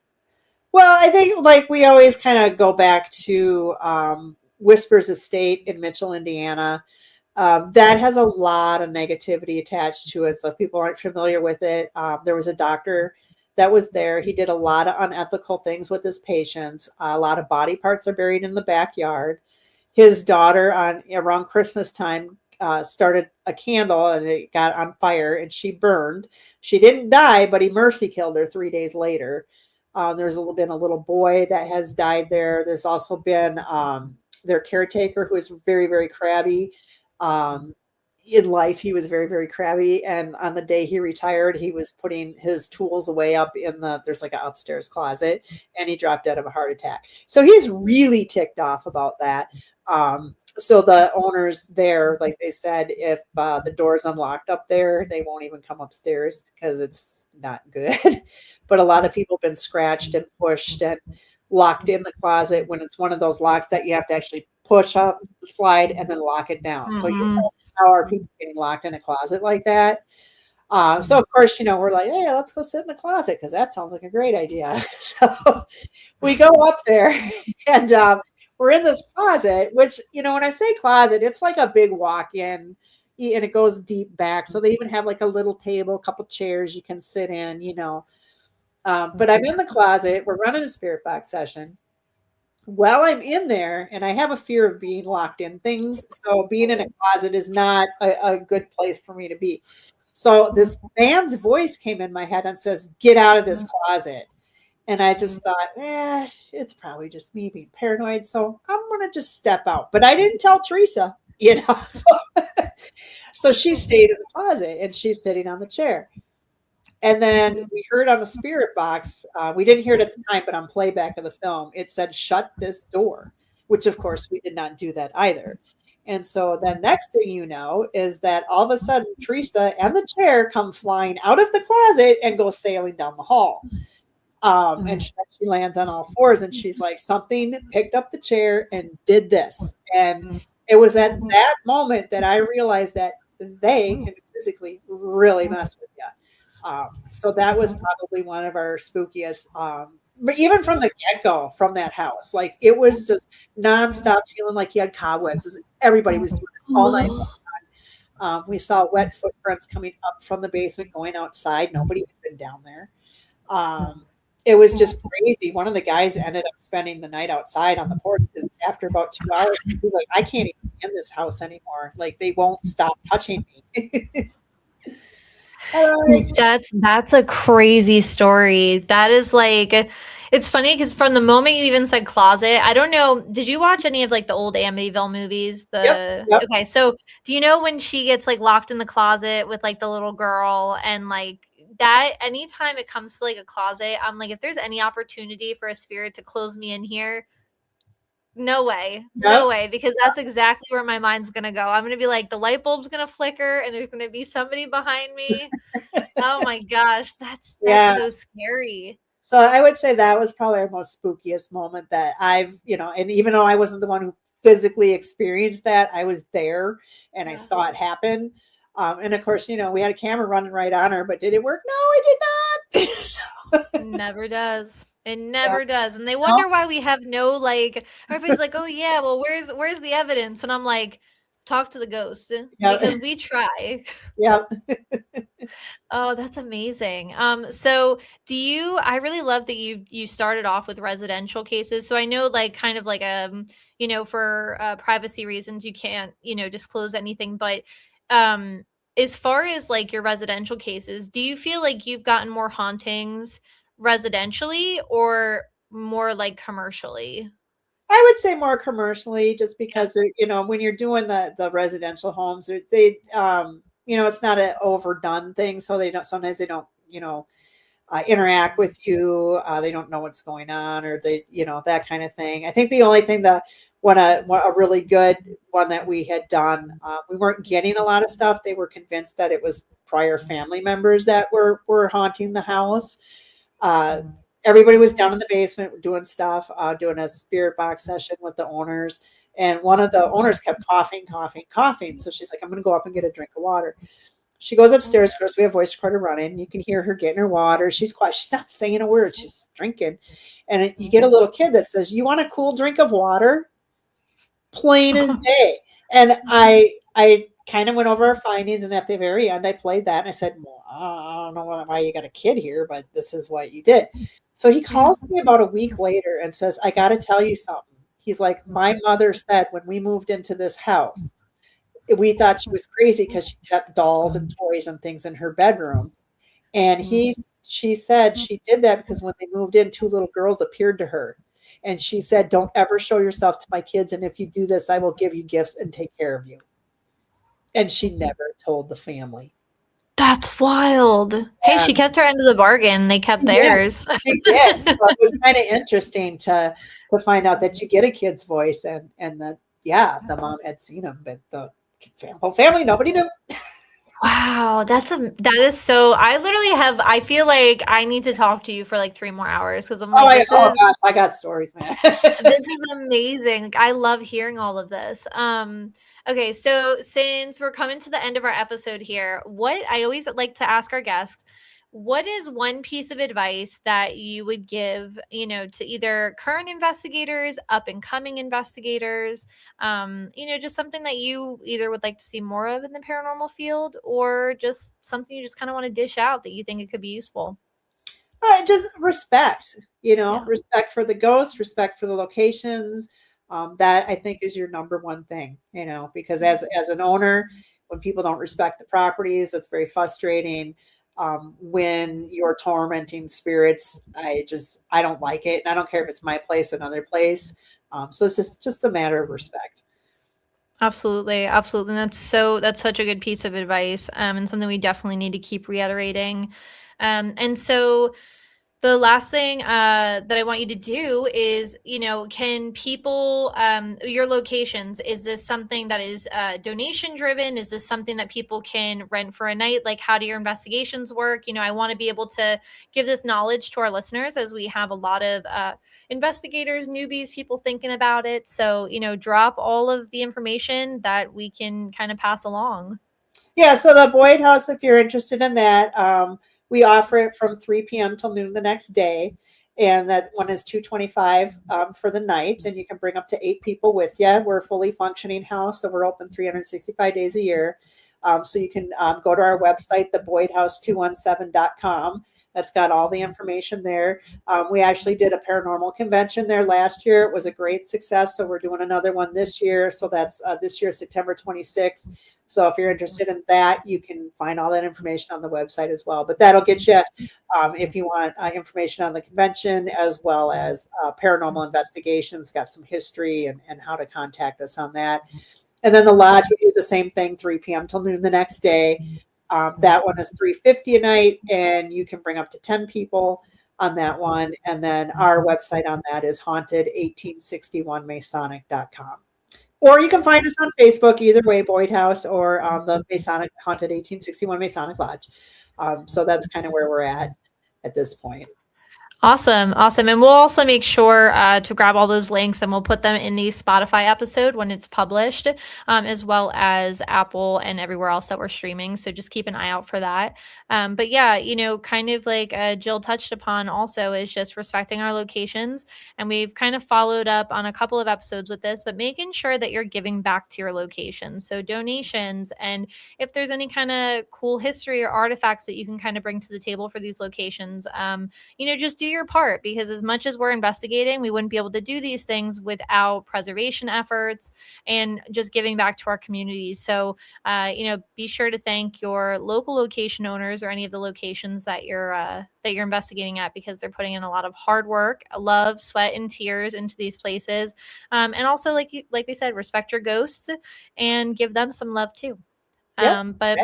Well, I think like we always kind of go back to Whispers Estate in Mitchell, Indiana. That has a lot of negativity attached to it. So if people aren't familiar with it, there was a doctor that was there. He did a lot of unethical things with his patients. A lot of body parts are buried in the backyard. His daughter, on around Christmas time, started a candle and it got on fire and she burned. She didn't die, but he mercy killed her 3 days later. There's been a little boy that has died there. There's also been their caretaker who is very, very crabby. Um, in life, he was very, very crabby. And on the day he retired, he was putting his tools away up in there's like an upstairs closet, and he dropped dead of a heart attack. So he's really ticked off about that. So the owners there, like they said, if the door's unlocked up there, they won't even come upstairs because it's not good. But a lot of people have been scratched and pushed and locked in the closet when it's one of those locks that you have to actually push up, slide, and then lock it down. So you tell me, how are people getting locked in a closet like that? So of course, we're like, hey, let's go sit in the closet because that sounds like a great idea. So we go up there and we're in this closet, which, when I say closet, it's like a big walk-in and it goes deep back. So they even have like a little table, a couple chairs you can sit in, but I'm in the closet. We're running a spirit box session. While I'm in there, and I have a fear of being locked in things, so being in a closet is not a good place for me to be. So this man's voice came in my head and says, get out of this closet. And I just thought, it's probably just me being paranoid. So I'm going to just step out. But I didn't tell Teresa, So she stayed in the closet and she's sitting on the chair. And then we heard on the spirit box, we didn't hear it at the time, but on playback of the film, it said, shut this door, which of course we did not do that either. And so the next thing you know is that all of a sudden Teresa and the chair come flying out of the closet and go sailing down the hall. And she lands on all fours and she's like, something picked up the chair and did this. And it was at that moment that I realized that they can physically really mess with you. So that was probably one of our spookiest, but even from the get-go from that house, like it was just nonstop feeling like you had cobwebs. Everybody was doing it all night long. We saw wet footprints coming up from the basement, going outside. Nobody had been down there. It was just crazy. One of the guys ended up spending the night outside on the porch because after about 2 hours, he was like, I can't even be in this house anymore. Like they won't stop touching me. That's a crazy story. That is like, it's funny because from the moment you even said closet, I don't know, did you watch any of like the old Amityville movies? Yep. Okay, so do you know when she gets like locked in the closet with like the little girl and like that, anytime it comes to like a closet, I'm like, if there's any opportunity for a spirit to close me in here, no way, no way, because that's exactly where my mind's gonna go. I'm gonna be like, the light bulb's gonna flicker and there's gonna be somebody behind me. Oh my gosh, that's so scary. So I would say that was probably our most spookiest moment that I've, and even though I wasn't the one who physically experienced that, I was there and I saw it happen. And of course, we had a camera running right on her, but did it work? No, it did not. It never does. It never does. And they wonder why we have no, like, everybody's like, oh yeah, well, where's the evidence? And I'm like, talk to the ghost because we try. Yeah. Oh, that's amazing. So I really love that you started off with residential cases. So I know like kind of like, for privacy reasons, you can't, disclose anything, but, as far as like your residential cases, do you feel like you've gotten more hauntings residentially or more like commercially? I would say more commercially, just because when you're doing the residential homes, they it's not an overdone thing, so sometimes they don't interact with you. They don't know what's going on, or they that kind of thing. I think the only thing that a really good one that we had done, we weren't getting a lot of stuff. They were convinced that it was prior family members that were haunting the house. Everybody was down in the basement doing stuff, doing a spirit box session with the owners. And one of the owners kept coughing. So she's like, I'm going to go up and get a drink of water. She goes upstairs. Of course, we have voice recorder running. You can hear her getting her water. She's quiet. She's not saying a word. She's drinking. And you get a little kid that says, you want a cool drink of water? Plain as day. And I kind of went over our findings. And at the very end, I played that. And I said, well, I don't know why you got a kid here, but this is what you did. So he calls me about a week later and says, I got to tell you something. He's like, my mother said when we moved into this house, we thought she was crazy because she kept dolls and toys and things in her bedroom. And she said she did that because when they moved in, 2 little girls appeared to her. And she said, don't ever show yourself to my kids. And if you do this, I will give you gifts and take care of you. And she never told the family. That's wild. Hey, she kept her end of the bargain. They kept theirs. Yeah, she did. So it was kind of interesting to find out that you get a kid's voice and that, the mom had seen him, but the whole family, nobody knew. Wow, that is so. I feel like I need to talk to you for like 3 more hours because I'm like, Gosh, I got stories, man. this is amazing. Like, I love hearing all of this. Okay, so since we're coming to the end of our episode here, what I always like to ask our guests, what is one piece of advice that you would give, to either current investigators, up and coming investigators, just something that you either would like to see more of in the paranormal field or just something you just kind of want to dish out that you think it could be useful? Just respect, Yeah. respect for the ghost, respect for the locations. That I think is your number one thing, because as an owner, when people don't respect the properties, that's very frustrating. When you're tormenting spirits, I don't like it, and I don't care if it's my place, another place. So it's just a matter of respect. Absolutely, absolutely. And that's such a good piece of advice, and something we definitely need to keep reiterating. And so the last thing that I want you to do is, can people, your locations, is this something that is donation driven? Is this something that people can rent for a night? Like, how do your investigations work? I want to be able to give this knowledge to our listeners as we have a lot of investigators, newbies, people thinking about it. So, drop all of the information that we can kind of pass along. Yeah, so the Boyd House, if you're interested in that, we offer it from 3 p.m. till noon the next day. And that one is $225 for the night, and you can bring up to 8 people with you. We're a fully functioning house, so we're open 365 days a year. So you can go to our website, theboydhouse217.com. That's got all the information there. We actually did a paranormal convention there last year. It was a great success. So we're doing another one this year. So that's this year, September 26th. So if you're interested in that, you can find all that information on the website as well. But that'll get you, if you want information on the convention, as well as paranormal investigations, got some history and how to contact us on that. And then the lodge, we do the same thing, 3 p.m. till noon the next day. That one is $350 a night, and you can bring up to 10 people on that one. And then our website on that is haunted1861masonic.com. Or you can find us on Facebook, either way, Boyd House or on the Masonic Haunted 1861 Masonic Lodge. So that's kind of where we're at this point. Awesome. Awesome. And we'll also make sure to grab all those links and we'll put them in the Spotify episode when it's published, as well as Apple and everywhere else that we're streaming. So just keep an eye out for that. But yeah, kind of like Jill touched upon also is just respecting our locations. And we've kind of followed up on a couple of episodes with this, but making sure that you're giving back to your locations. So donations, and if there's any kind of cool history or artifacts that you can kind of bring to the table for these locations, just do your part, because as much as we're investigating, we wouldn't be able to do these things without preservation efforts and just giving back to our communities. So, be sure to thank your local location owners or any of the locations that you're investigating at, because they're putting in a lot of hard work, love, sweat, and tears into these places. And also, like we said, respect your ghosts and give them some love too. But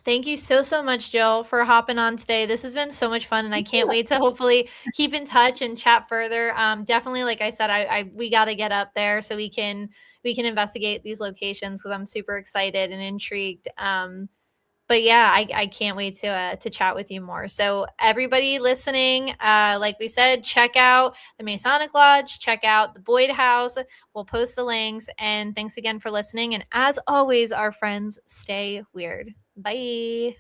thank you so much, Jill, for hopping on today. This has been so much fun, and I can't wait to hopefully keep in touch and chat further. Definitely, like I said, we got to get up there so we can investigate these locations, because I'm super excited and intrigued. But yeah, I can't wait to chat with you more. So everybody listening, like we said, check out the Masonic Lodge, check out the Boyd House. We'll post the links. And thanks again for listening. And as always, our friends, stay weird. Bye.